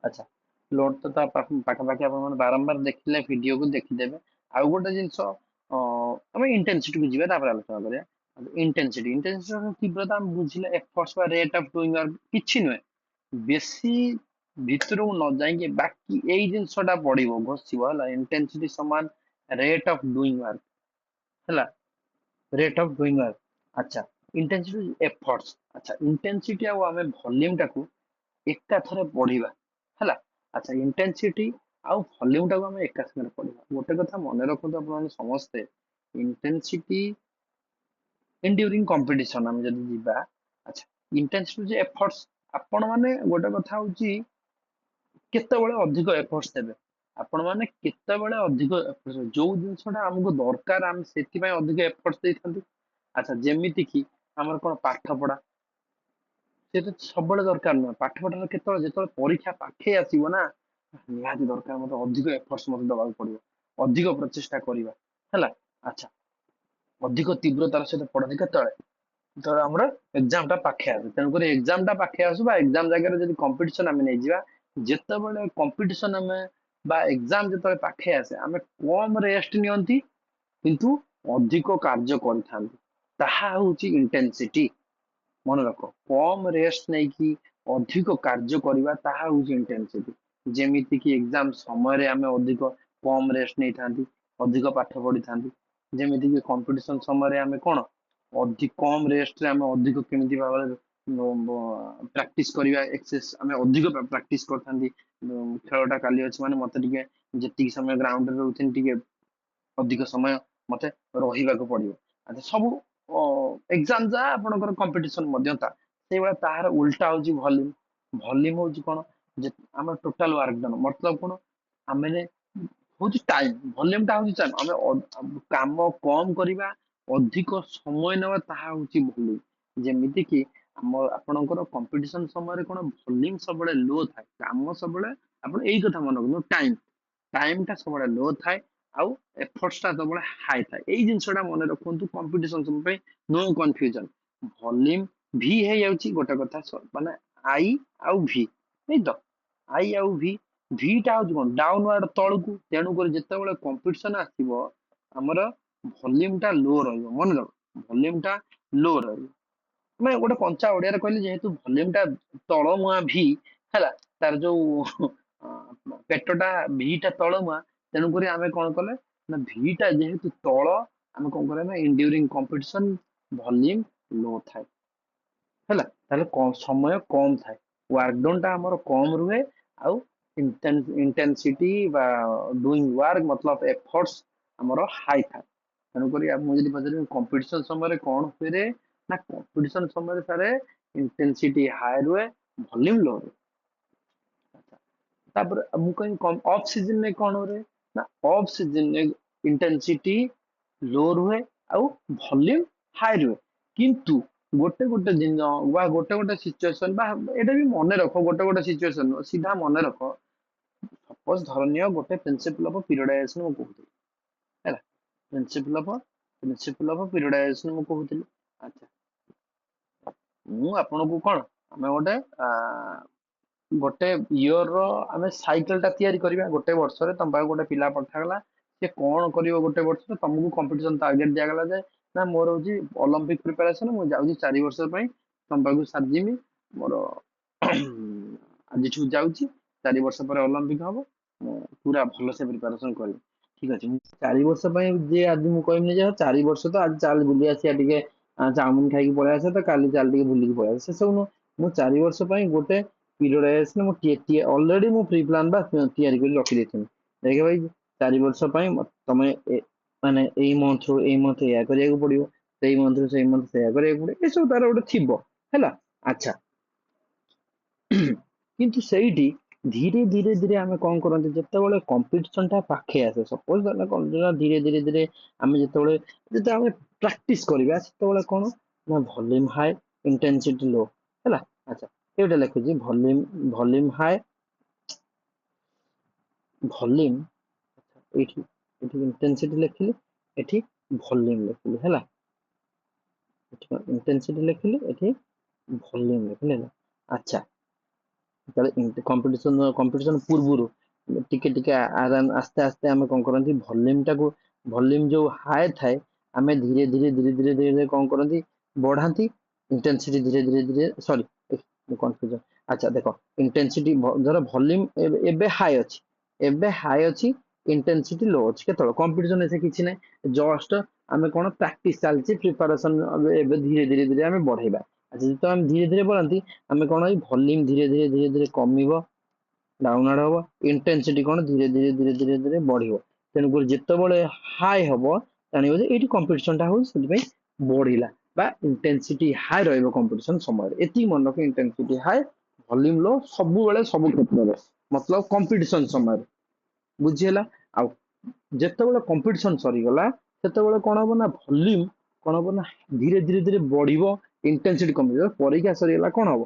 ଆଚ୍ଛା ଲୋଡ ତ ତା ପାଖାପାଖି ଆପଣ ମାନେ ବାରମ୍ବାର ଦେଖିଲେ ଭିଡିଓକୁ ଦେଖିଦେବେ। ଆଉ ଗୋଟେ ଜିନିଷ ଆମେ ଇଣ୍ଟେନ୍ସିଟିକୁ ଯିବା ତାପରେ ଆଲୋଚନା କରିବା। ଇଣ୍ଟେନ୍ସିଟିର ତୀବ୍ରତା ଆମେ ବୁଝିଲେ ଏଫର୍ଟସ ବା ରେଟ୍ ଅଫ ଡୁଇଂ କିଛି ନୁହେଁ, ବେଶୀ ଭିତରକୁ ନ ଯାଇକି ବାକି ଏଇ ଜିନିଷଟା ପଡିବ ଘୋଷିବ ହେଲା। ଇଣ୍ଟେନ୍ସିଟି ସମାନ ରେଟ୍ ଅଫ ଡୁଇଂ ୱାର୍କ ହେଲା, ରେଟ୍ ଅଫ ଡୁଇଂ ୱାର୍କ। ଆଚ୍ଛା ଇଣ୍ଟେନ୍ସିଟି ଏଫର୍ଟସ। ଆଚ୍ଛା ଇଣ୍ଟେନ୍ସିଟି ଆଉ ଆମେ ଭଲ୍ୟୁମଟାକୁ ଏକାଥରେ ପଢିବା ହେଲା। ଆଚ୍ଛା ଇଣ୍ଟେନ୍ସିଟି ଆଉ ଭଲ୍ୟୁମଟାକୁ ଆମେ ଏକା ସାଙ୍ଗରେ ପଢିବା। ଗୋଟେ କଥା ମନେ ରଖନ୍ତୁ ଆପଣମାନେ ସମସ୍ତେ, ଇଣ୍ଟେନ୍ସିଟି ଇନ୍ କମ୍ପିଟିସନ ଆମେ ଯଦି ଯିବା। ଆଚ୍ଛା ଇଣ୍ଟେନ୍ସିଟି ଯେ ଏଫର୍ଟସ, ଆପଣ ମାନେ ଗୋଟେ କଥା ହଉଛି କେତେବେଳେ ଅଧିକ ଏଫର୍ଟସ ଦେବେ। ଆପଣ ମାନେ କେତେବେଳେ ଅଧିକ ଯୋଉ ଜିନିଷଟା ଆମକୁ ଦରକାର ଆମେ ସେଥିପାଇଁ ଅଧିକ ଏଫର୍ଟସ ଦେଇଥାନ୍ତି। ଆଚ୍ଛା ଯେମିତି କି ଆମର କଣ ପାଠ ପଢା, ସେଟା ସବୁବେଳେ ଦରକାର ନୁହେଁ। ପାଠ ପଢାର କେତେବେଳେ ଯେତେବେଳେ ପରୀକ୍ଷା ପାଖେଇ ଆସିବ ନା, ନିହାତି ଦରକାର ମତେ ଅଧିକ ଏଫର୍ଟସ ମତେ ଦବାକୁ ପଡିବ, ଅଧିକ ପ୍ରଚେଷ୍ଟା କରିବା ହେଲା। ଆଚ୍ଛା ଅଧିକ ତୀବ୍ରତାର ସହିତ ପଢନ୍ତି କେତେବେଳେ, ଯେତେବେଳେ ଆମର ଏକ୍ସାମ ଟା ପାଖେଇ ଆସେ। ତେଣୁକରି ଏକ୍ସାମ ଟା ପାଖେଇ ଆସୁ ବା ଏକ୍ସାମ ଜାଗାରେ ଯଦି କମ୍ପିଟିସନ ଆମେ ନେଇଯିବା, ଯେତେବେଳେ କମ୍ପିଟିସନ ଆମେ ବା ଏକ୍ସାମ ଯେତେବେଳେ ପାଖେଇ ଆସେ ଆମେ କମ ରେଷ୍ଟ ନିଅନ୍ତି କିନ୍ତୁ ଅଧିକ କାର୍ଯ୍ୟ କରିଥାନ୍ତି, ତାହା ହଉଛି ଇଣ୍ଟେନ୍ସିଟି। ମନେ ରଖ, କମ ରେଷ୍ଟ ନେଇକି ଅଧିକ କାର୍ଯ୍ୟ କରିବା ତାହା ହଉଛି ଇଣ୍ଟେନ୍ସିଟି। ଯେମିତି କି ଏକ୍ସାମ ସମୟରେ ଆମେ ଅଧିକ କମ ରେଷ୍ଟ ନେଇଥାନ୍ତି, ଅଧିକ ପାଠ ପଢିଥାନ୍ତି। ଯେମିତି କି କମ୍ପିଟିସନ ସମୟରେ ଆମେ କଣ ଅଧିକ କମ ରେଷ୍ଟରେ ଆମେ ଅଧିକ କେମିତି ଭାବରେ ପ୍ରାକ୍ଟିସ କରିବା, ଏକ୍ସେସ ଆମେ ଅଧିକ ପ୍ରାକ୍ଟିସ କରିଥାନ୍ତି। ଖେଳଟା କାଲି ଅଛି ମାନେ ମତେ ଟିକେ ଯେତିକି ସମୟ ଗ୍ରାଉଣ୍ଡରେ ରହୁଥିଲି ଟିକେ ଅଧିକ ସମୟ ମତେ ରହିବାକୁ ପଡିବ। ଆଚ୍ଛା ସବୁ ଏକ୍ସାମ ଯାହା ଆପଣଙ୍କର କମ୍ପିଟିସନ ମଧ୍ୟ ତା ସେଇଭଳିଆ ତାହାର ଉଲ୍ଟା ହଉଛି ଭଲ୍ୟୁମ। ଭଲ୍ୟୁମ ହଉଛି କଣ ଯେ ଆମର ଟୋଟାଲ ୱାର୍କ ଡନ ମତଲବ କଣ ଆମେ ହଉଛି ଟାଇମ। ଭଲ୍ୟୁମ ଟା ହଉଛି ଟାଇମ, ଆମେ କାମ କମ କରିବା ଅଧିକ ସମୟ ନେବା ତାହା ହଉଛି ଭଲ୍ୟୁମ। ଯେମିତି କି ଆମ ଆପଣଙ୍କର କମ୍ପିଟିସନ ସମୟରେ କଣ ଭଲ୍ୟୁମ ସବୁବେଳେ ଲୋ ଥାଏ, କାମ ସବୁବେଳେ ଆପଣ ଏଇ କଥା ମନେ ରଖନ୍ତୁ ଟାଇମ ଟାଇମ ଟା ସବୁବେଳେ ଲୋ ଥାଏ ଆଉ ଏଫର୍ଟସ ଟା ସବୁବେଳେ ହାଇ ଥାଏ। ଏଇ ଜିନିଷଟା ମନେ ରଖନ୍ତୁ କମ୍ପିଟିସନ ସବୁ ପାଇଁ, ନୋ କନଫ୍ୟୁଜନ। ଭଲ୍ୟୁମ ଭି ହେଇଯାଉଛି ଗୋଟେ କଥା ମାନେ ଆଇ ଆଉ ଭି, ଏଇ ତ ଆଇ ଆଉ ଭି। ଭି ଟା ହଉଛି କଣ ଡାଉନୱାର୍ଡ ତଳକୁ, ତେଣୁକରି ଯେତେବେଳେ କମ୍ପିଟିସନ ଆସିବ ଆମର ଭଲ୍ୟୁମ ଟା ଲୋ ରହିବ। ମନେ ରଖ ଭଲ୍ୟୁମ ଟା ଲୋ ରହିବ। ମାନେ ଗୋଟେ କଞ୍ଚା ଓଡିଆରେ କହିଲେ ଯେହେତୁ ଭଲ୍ୟୁମ ଟା ତଳମୁହାଁ ଭି ହେଲା, ତାର ଯୋଉ ପେଟଟା ଭି ଟା ତଳମୁହାଁ, ତେଣୁକରି ଆମେ କଣ କଲେ ନା ଭି ଟା ଯେହେତୁ ତଳ, ଆମେ କଣ କରିବା ନା ଇଣ୍ଡ୍ୟୁରିଂ କମ୍ପିଟିସନ ଭଲ୍ୟୁମ ଲୋ ଥାଏ ହେଲା। ତାହେଲେ ସମୟ କମ ଥାଏ, ୱାର୍କ ଡନ ଟା ଆମର କମ ରୁହେ ଆଉ ଇଣ୍ଟେନ୍ସିଟି ବା ଡୁଇଂ ୱାର୍କ ମତଲବ ଏଫର୍ଟସ ଆମର ହାଇ ଥାଏ। ତେଣୁକରି ମୁଁ ଯଦି ପଚାରିବି କମ୍ପିଟିସନ ସମୟରେ କଣ ହୁଏ ନା କମ୍ପିଟିସନ ସମୟରେ ସାରେ ଇଣ୍ଟେନ୍ସିଟି ହାଇ ରୁହେ, ଭଲ୍ୟୁମ ଲୋ ରୁହେ। ତାପରେ ମୁଁ କହିବି ଅଫ ସିଜନରେ କଣ ରୁହେ ନା ଅଫ ସିଜନରେ ଇଣ୍ଟେନ୍ସିଟି ଲୋ ରୁହେ ଆଉ ଭଲ୍ୟୁମ ହାଇ ରୁହେ। କିନ୍ତୁ ଗୋଟେ ଗୋଟେ ଦିନ ବା ଗୋଟେ ଗୋଟେ ସିଚୁଏସନ ବା ଏଇଟା ବି ମନେ ରଖ, ଗୋଟେ ଗୋଟେ ସିଚୁଏସନ ସିଧା ମନେ ରଖ। ସପୋଜ ଧରନିଅ ଗୋଟେ ପ୍ରିନ୍ସିପଲ ଅଫ ପିରିୟଡାଇଜେସନ ମୁଁ କହୁଥିଲି ହେଲା, ପ୍ରିନ୍ସିପଲ ଅଫ ପିରିୟଡାଇଜେସନ ମୁଁ କହୁଥିଲି। ଆଚ୍ଛା ମୁଁ ଆପଣଙ୍କୁ କଣ ଆମେ ଗୋଟେ ଗୋଟେ ଇୟର ର ଆମେ ସାଇକେଲ ଟା ତିଆରି କରିବା। ଗୋଟେ ବର୍ଷରେ ତମ ପାଖକୁ ଗୋଟେ ପିଲା ପଠାଗଲା, ସେ କଣ କରିବ ଗୋଟେ ବର୍ଷରେ, ତମକୁ କମ୍ପିଟିସନ ଟାର୍ଗେଟ ଦିଆଗଲା ଯେ ନା ମୋର ହଉଛି ଅଲମ୍ପିକ ପ୍ରିପାରେସନ, ମୁଁ ଯାଉଛି 4 ବର୍ଷ ପାଇଁ ତମ ପାଖକୁ ସାରିଯିବି, ମୋର ଆଜିଠୁ ଯାଉଛି 4 ବର୍ଷ ପରେ ଅଲମ୍ପିକ ହବ, ମୁଁ ପୁରା ଭଲସେ ପ୍ରିପାରେସନ କରିବି। ଠିକ ଅଛି, 4 ବର୍ଷ ପାଇଁ ଯେ ଆଜି ମୁଁ କହିବିନି ଯେ 4 ବର୍ଷ ତ ଆଜି ଚାଲ ବୁଲି ଆସିବା ଟିକେ ଚାଉମିନ ଖାଇକି ପଳେଇ ଆସିବା ତ କାଲି ଚାଲ ଟିକେ ବୁଲିକି ପଳେଇ ଆସିବା, ସେସବୁ ନୁହଁ। ମୁଁ 4 ବର୍ଷ ପାଇଁ ଗୋଟେ ପିରିୟଡାଇଜେସନ ମୁଁ ଅଲରେଡି ମୁଁ ପ୍ରି ପ୍ଲାନ ବା ତିଆରି କରି ରଖିଦେଇଥିଲି। ଦେଖେ ଭାଇ 4 ବର୍ଷ ପାଇଁ ତମେ ମାନେ ଏଇ ମନ୍ଥରୁ ଏଇ ମନ୍ଥ ଏଇଆ କରିବାକୁ ପଡିବ, ସେଇ ମନ୍ଥରୁ ସେଇ ମନ୍ଥ ସେଇଆ କରିବାକୁ ପଡିବ, ଏସବୁ ତାର ଗୋଟେ ଥିବ ହେଲା। ଆଚ୍ଛା କିନ୍ତୁ ସେଇଠି ଧୀରେ ଧୀରେ ଧୀରେ ଆମେ କଣ କରନ୍ତି ଯେତେବେଳେ କମ୍ପିଟିସନ ଟା ପାଖେଇ ଆସେ ସପୋଜ ଧୀରେ ଧୀରେ ଧୀରେ ଆମେ ଯେତେବେଳେ ଆମେ ପ୍ରାକ୍ଟିସ କରିବା ସେତେବେଳେ କଣ ନା ଭଲ୍ୟୁମ ହାଇ ଇଣ୍ଟେନ୍ସିଟି ଲୋ ହେଲା। ଆଚ୍ଛା ଏଇଟା ଲେଖୁଛି ଭଲ୍ୟୁମ ହାଇ ଭଲ୍ୟୁମ ଏଇଠି ଏଠି ଇଣ୍ଟେନ୍ସିଟି ଲେଖିଲି ଏଠି ଭଲ୍ୟୁମ ଲେଖିଲି ହେଲା। ଏଠି ଇଣ୍ଟେନ୍ସିଟି ଲେଖିଲି ଏଠି ଭଲ୍ୟୁମ ଲେଖିଲି ହେଲା। ଆଚ୍ଛା କମ୍ପିଟିସନ ପୂର୍ବରୁ ଟିକେ ଟିକେ ଆସ୍ତେ ଆସ୍ତେ ଆମେ କଣ କରନ୍ତି ଭଲ୍ୟୁମ ଯୋଉ ହାଇ ଥାଏ ଆମେ ଧୀରେ ଧୀରେ ଧୀରେ ଧୀରେ ଧୀରେ ଧୀରେ କଣ କରନ୍ତି ବଢାନ୍ତି ଇଣ୍ଟେନ୍ସିଟି ଧୀରେ ଧୀରେ ଧୀରେ ସରି କନଫ୍ୟୁଜନ। ଆଚ୍ଛା ଦେଖ ଇଣ୍ଟେନ୍ସିଟି ଧର ଭଲ୍ୟୁମ ଏବେ ହାଇ ଅଛି ଇଣ୍ଟେନ୍ସିଟି ଲୋ ଅଛି କେତେବେଳେ କମ୍ପିଟିସନ ଏसे କିଛି ନାହିଁ ଜଷ୍ଟ ଆମେ କଣ ପ୍ରାକ୍ଟିସ ଚାଲିଛି ପ୍ରିପାରେସନ ଏବେ ଧୀରେ ଧୀରେ ଧୀରେ ଆମେ ବଢେଇବା। ଆଚ୍ଛା ଯେତେବେଳେ ଆମେ ଧୀରେ ଧୀରେ ବଢାନ୍ତି ଆମେ କଣ ଏଇ ଭଲ୍ୟୁମ ଧୀରେ ଧୀରେ ଧୀରେ ଧୀରେ କମିବ ଡାଉନୱାର୍ଡ ହବ ଇଣ୍ଟେନ୍ସିଟି କଣ ଧୀରେ ଧୀରେ ଧୀରେ ଧୀରେ ଧୀରେ ବଢିବ। ତେଣୁକରି ଯେତେବେଳେ ହାଇ ହବ ଜାଣିବ ଯେ ଏଇଠି କମ୍ପିଟିସନ ଟା ହଉଛି ସେଥିପାଇଁ ବଢିଲା ବା ଇଣ୍ଟେନ୍ସିଟି ହାଇ ରହିବ କମ୍ପିଟିସନ ସମୟରେ। ଏତିକି ମନେ ରଖ ଇଣ୍ଟେନ୍ସିଟି ହାଇ ଭଲ୍ୟୁମ ଲୋ ସବୁବେଳେ ସବୁ କ୍ଷେତ୍ରରେ ମତଲବ କମ୍ପିଟିସନ ସମୟରେ ବୁଝିହେଲା। ଆଉ ଯେତେବେଳେ କମ୍ପିଟିସନ ସରିଗଲା ସେତେବେଳେ କଣ ହବ ନା ଭଲ୍ୟୁମ କଣ ହବ ନା ଧୀରେ ଧୀରେ ଧୀରେ ବଢିବ ଇଣ୍ଟେନ୍ସିଟି କମିଯିବ। ପରୀକ୍ଷା ସରିଗଲା କଣ ହବ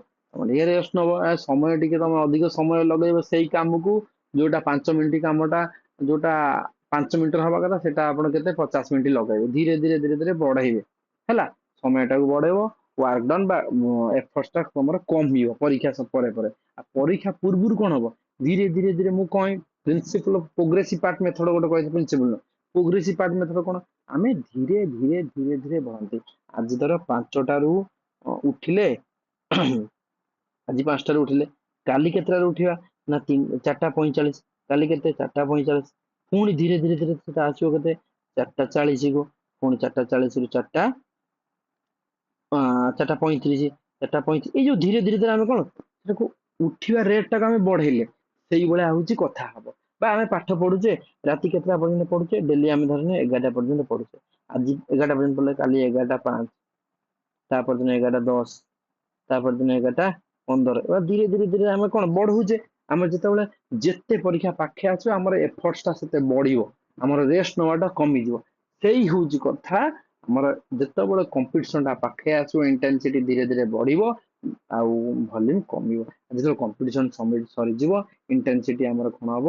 ଟିକେ ରେଷ୍ଟ ନବ ସମୟ ଟିକେ ତମେ ଅଧିକ ସମୟ ଲଗେଇବ ସେଇ କାମକୁ ଯୋଉଟା 5 ମିନିଟ କାମଟା ଯୋଉଟା 5 ମିନିଟର ହବା କଥା ସେଟା ଆପଣ କେତେ 50 ମିନିଟ ଲଗେଇବେ ଧୀରେ ଧୀରେ ଧୀରେ ଧୀରେ ବଢେଇବେ ହେଲା। ସମୟଟାକୁ ବଢେଇବ ୱାର୍କ ଡନ୍ ବା ଏଫର୍ଟଟା ତମର କମିବ ପରୀକ୍ଷା ପରେ ପରେ। ଆଉ ପରୀକ୍ଷା ପୂର୍ବରୁ କଣ ହବ ଧୀରେ ଧୀରେ ଧୀରେ ମୁଁ କଣ principle of progressive part method ଗୋଟେ କହିଛି ପ୍ରିନ୍ସିପଲ ପ୍ରୋଗ୍ରେସିଭ ପାର୍ଟ ମେଥଡ କଣ ଆମେ ଧୀରେ ଧୀରେ ଧୀରେ ଧୀରେ ବଢନ୍ତି। ଆଜି ଧର 5ଟାରୁ ଉଠିଲେ ଆଜି 5ଟାରୁ ଉଠିଲେ କାଲି କେତେଟାରୁ ଉଠିବା ନା 4ଟା 45 କାଲି କେତେ 4ଟା 45 ପୁଣି ଧୀରେ ଧୀରେ ଧୀରେ ସେଟା ଆସିବ କେତେ 4ଟା 40 କୁ ପୁଣି 4ଟା 40ରୁ 4ଟା 35 ଏଇ ଯୋଉ ଧୀରେ ଧୀରେ ଧୀରେ ଆମେ କଣ ସେଟାକୁ ଉଠିବା ରେଟ ଟାକୁ ଆମେ ବଢେଇଲେ ସେଇଭଳିଆ ହଉଛି କଥା ହବ। ବା ଆମେ ପାଠ ପଢୁଛେ ରାତି କେତେଟା ପର୍ଯ୍ୟନ୍ତ ପଢୁଛେ ଡେଲି ଆମେ ଧରିନେ 11ଟା ପର୍ଯ୍ୟନ୍ତ ପଢୁଛେ ଆଜି 11ଟା ପର୍ଯ୍ୟନ୍ତ ପଢିଲେ କାଲି 11ଟା 5 ତାପର ଦିନ 11ଟା 10 ତାପର ଦିନ 11ଟା 15 ଏবার ଧୀରେ ଧୀରେ ଧୀରେ ଆମେ କଣ ବଢୁଛେ ଆମର ଯେତେବେଳେ ଯେତେ ପରୀକ୍ଷା ପାଖେ ଆସିବ ଆମର ଏଫର୍ଟଟା ସେତେ ବଢିବ ଆମର ରେଷ୍ଟ ନେବାଟା କମିଯିବ। ସେଇ ହଉଛି କଥା ଆମର ଯେତେବେଳେ କମ୍ପିଟିସନ ଟା ପାଖେ ଆସିବ ଇଣ୍ଟେନ୍ସିଟି ଧୀରେ ଧୀରେ ବଢିବ ଆଉ ଭଲ୍ୟୁମ କମିବ। ଯେତେବେଳେ କମ୍ପିଟିସନ ସରିଯିବ ଇଣ୍ଟେନ୍ସିଟି ଆମର କଣ ହବ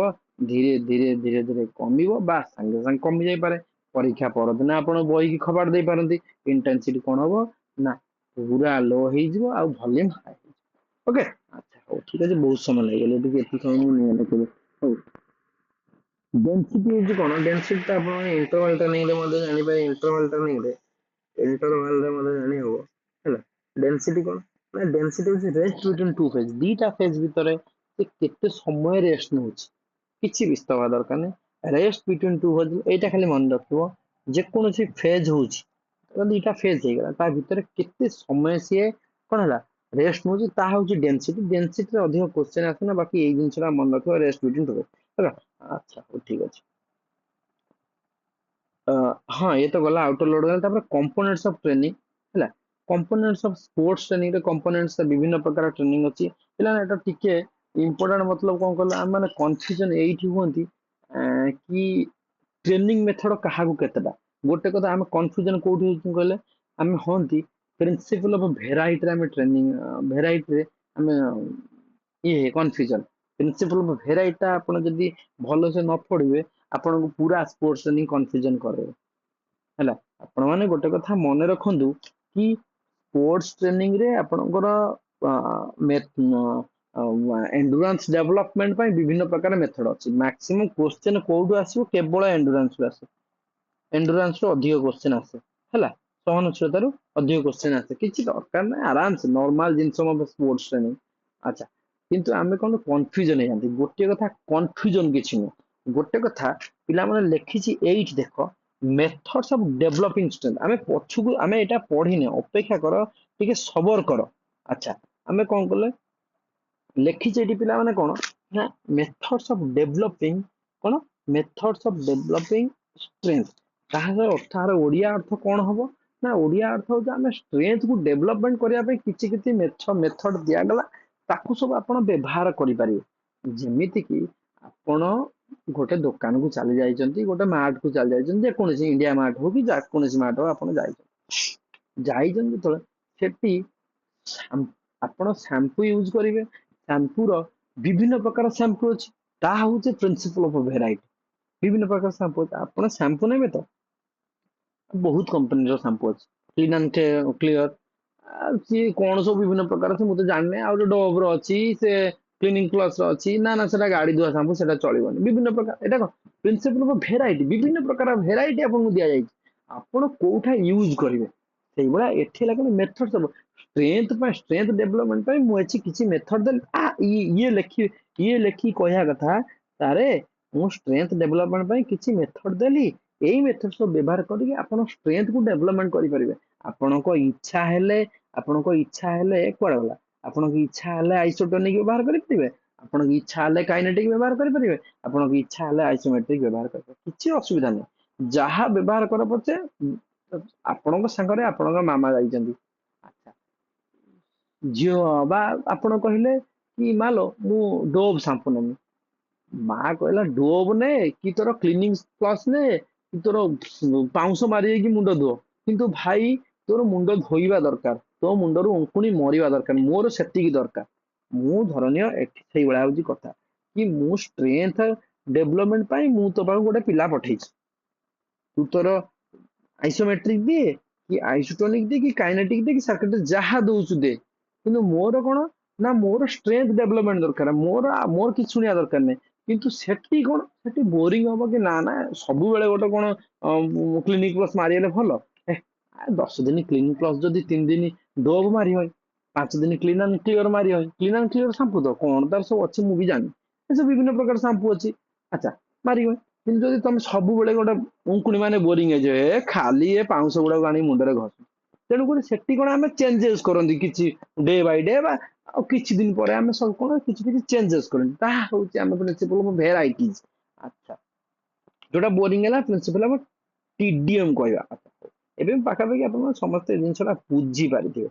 ଧୀରେ ଧୀରେ ଧୀରେ ଧୀରେ କମିବ ବା ସାଙ୍ଗେ ସାଙ୍ଗେ କମି ଯାଇପାରେ। ପରୀକ୍ଷା ପରଦିନ ଆପଣ ବହିକି ଖବର ଦେଇପାରନ୍ତି ଇଣ୍ଟେନ୍ସିଟି କଣ ହବ ନା ପୁରା ଲୋ ହେଇଯିବ ଆଉ ଭଲ୍ୟୁମ ହାଇ ହେଇଯିବ। ଓକେ ଆଚ୍ଛା ହଉ ଠିକ ଅଛି ବହୁତ ସମୟ ଲାଗିଗଲା ଟିକେ ଏତିକି ସମୟ ମୁଁ ନିହାତି କରିବି। ହଉ ଡେନ୍ସିଟି ହଉଛି କଣ ଡେନ୍ସିଟି ଟା ଆପଣ ଇଣ୍ଟରଭାଲ ଟ୍ରେନିଂରେ ମଧ୍ୟ ଜାଣିପାରିବେ ଇଣ୍ଟରଭାଲରେ ମଧ୍ୟ ଜାଣି ହବ ହେଲା। ଡେନ୍ସିଟି କଣ ନା ଡେନ୍ସିଟି ହଉଛି ରେଷ୍ଟ ବିଟୱିନ୍ ଟୁ ଫେଜ ଦିଟା ଫେଜ ଭିତରେ ସେ କେତେ ସମୟ ରେଷ୍ଟ ନଉଛି କିଛି ବ୍ୟସ୍ତ ହବା ଦରକାର ନାହିଁ। ରେଷ୍ଟ ବିଟୱିନ୍ ଟୁ ଫେଜ ଏଇଟା ଖାଲି ମନେ ରଖିବ ଯେକୌଣସି ଫେଜ ହଉଛି ଦିଟା ଫେଜ ହେଇଗଲା ତା ଭିତରେ କେତେ ସମୟ ସିଏ କଣ ହେଲା ରେଷ୍ଟ ନଉଛି ତାହା ହଉଛି ଡେନ୍ସିଟି। ଡେନ୍ସିଟିରେ ଅଧିକ କ୍ୱେଶ୍ଚନ ଆସେ ନା ବାକି ଏଇ ଜିନିଷଟା ମନେ ରଖିବ ରେଷ୍ଟ ବିଟୱିନ୍ ଟୁ ଫେଜ ହେଲା। ଆଚ୍ଛା ହଉ ଠିକ ଅଛି। ହଁ ये तो गला आउटर लोड गला तापर कंपोनेंट्स ऑफ ट्रेनिंग हैला। कंपोनेंट्स ऑफ स्पोर्ट्स ट्रेनिंग रे कंपोनेंट्स विभिन्न प्रकार ट्रेनिंग अछि हैला। एटा टिके इंपोर्टेंट मतलब कोन कहला हम माने कंफ्यूजन एइठी होंती कि ट्रेनिंग मेथड काहा को केतेटा गोटे कथा हम कंफ्यूजन कोठी होती कहले हम होंती प्रिंसिपल ऑफ वेराइटी रे हम ट्रेनिंग वेराइटी रे हम ये कंफ्यूजन प्रिंसिपल ऑफ वेराइटी ता आपण जदी भलो से न पढिबे आपण को पूरा स्पोर्ट्स ट्रेनिंग कंफ्यूजन करे हैला। आपण माने गोटे कथा मने रखंतु कि स्पोर्ट्स ट्रेनिंग रे आपणकर एंडुरेंस डेवलपमेंट ପାଇଁ ବିଭିନ୍ନ ପ୍ରକାର ମେଥଡ ଅଛି। मैक्सिमम क्वेश्चन कोडू आसीबो केवल एंडुरेंस ରୁ ଆସେ एंडुरेंस ରୁ ଅଧିକ क्वेश्चन आसे हैला। सहनशीलता ରୁ ଅଧିକ क्वेश्चन आसे କିଛି ଦରକାର ନାହିଁ आराम से नॉर्मल जिंस म स्पोर्ट्स ट्रेनिंग। अच्छा किंतु आमे कोन कन्फ्यूजन हे जानती गोटे कथा कन्फ्यूजन किछि न गोटे कथा पिला माने लेखिछि एइठ देखो मेथड्स ऑफ डेवलपिंग स्ट्रेंथ आमे पछुको आमे एटा पढिने अपेक्षा करो टिके सबर करो। अच्छा आमे कोन कले लेखिछि एटी पिला माने कोन ना methods of developing cone methods of developing strength ताहार अर्थ ओडिया अर्थ कोन हबो ना ओडिया अर्थ हो आमे स्ट्रेंथ को डेवलपमेंट करिया पे किछि किछि मेथड दिया गला ताकू सब आपण व्यवहार करि परिबे जेमिति कि आपण गोटे दुकान को चली जाइछन्ती गोटे मार्ट को चली जाइछन्ती कोनोसी इंडिया मार्ट हो कि कोनोसी मार्ट हो आपण जाइछन्ती तो सेठी ଆପଣ shampoo यूज करिवे shampoo रो विभिन्न प्रकार shampoo अछि ता होचे प्रिंसिपल ऑफ वेराइटी विभिन्न प्रकार shampoo आपण shampoo नेबे तो बहुत कंपनी रो shampoo अछि क्लीन एंड क्लियर सी कौन सब विभिन्न प्रकार से मुझे जानने आ डोव रो अछि से क्लीनिंग प्लस रो अछि ना ना सेटा गाड़ी धुआ shampoo सेटा चलिबनी विभिन्न प्रकार एटा प्रिंसिपल ऑफ वेराइटी विभिन्न प्रकार वेराइटी आपन दिया जाय आपण कोठा यूज करिवे सेई बडा एठी लागले मेथड सब स्ट्रेंथ डेवलपमेंट पे मु एची किछि मेथड दे ये लेखी कहया कथा तारे मु स्ट्रेंथ डेवलपमेंट पे किछि मेथड देली एई मेथड सब व्यवहार करिके आपण स्ट्रेंथ को डेवलपमेंट करि परिबे आपनको इच्छा हेले कुआडे गला आपनको इच्छा हेले आइसोटोनिक व्यवहार करि परिबे आपनको इच्छा हेले काइनेटिक व्यवहार करि परिबे आपनको इच्छा हेले आइसोमेट्रिक व्यवहार करि परिबे किछि असुविधा नै जहा व्यवहार कर पछे आपनको संगरे आपनको मामा जाइछन्ती झियो बा आपण कहले कि मालो मु डोव शैम्पू नेमी माँ कहला डोव ने कि तोर क्लीनिंग प्लस ने कि तोर पाउंस मारी कि मुंड धो किंतु भाई तोर मुंड धोइबा दरकार तो मुंडरू उंकुणी मरिबा दरकार मोर सेतिकी दरकार मु धरनिय एठी सेई बळा होची कथा कि मु स्ट्रेंथ डेवलपमेंट पाई मु तो पाखु गोटे पिला पठेइछि तू तोर आइसोमेट्रिक दे कि आइसोटोनिक दे कि काइनेटिक दे कि सर्किट जहा दउछु दे किंतु मोर कोन ना मोर स्ट्रेंथ डेवलपमेंट दरकार मोर कि सुनिया दरकार नै किंतु सेठी कोन सेठी बोरिंग होबो कि ना ना सबु बेले गोटे कोन क्लिनिक प्लस मारिले भलो 10 दिन क्लिनिक प्लस जदि 3 दिन डोव मारी होय 5 दिन क्लीन एंड क्लियर मारी होय क्लीन एंड क्लियर शैम्पू तो कोन तार सब अछि मु भी जानि ए विभिन्न प्रकार शैम्पू अछि अच्छा मारी होय किंतु जदि तुम सबु बेले गोटे उंकुणी माने बोरिंग जे खाली ए पाउंस गुडा गानी मुंडरे घस तेणु कर सेठी कोन आमे चेंजेस करंदी किछि डे बाय डे बा किछि दिन परे आमे सब कोन किछि किछि चेंजेस करंदी ता होउची आमे प्रिंसिपल ऑफ वेराइटीज अच्छा जोटा बोरिंग हैला प्रिंसिपल ऑफ टीडीएम कहया अच्छा एबे पाखापाखि आपण समस्त जिनसटा बुझी पारिथिबे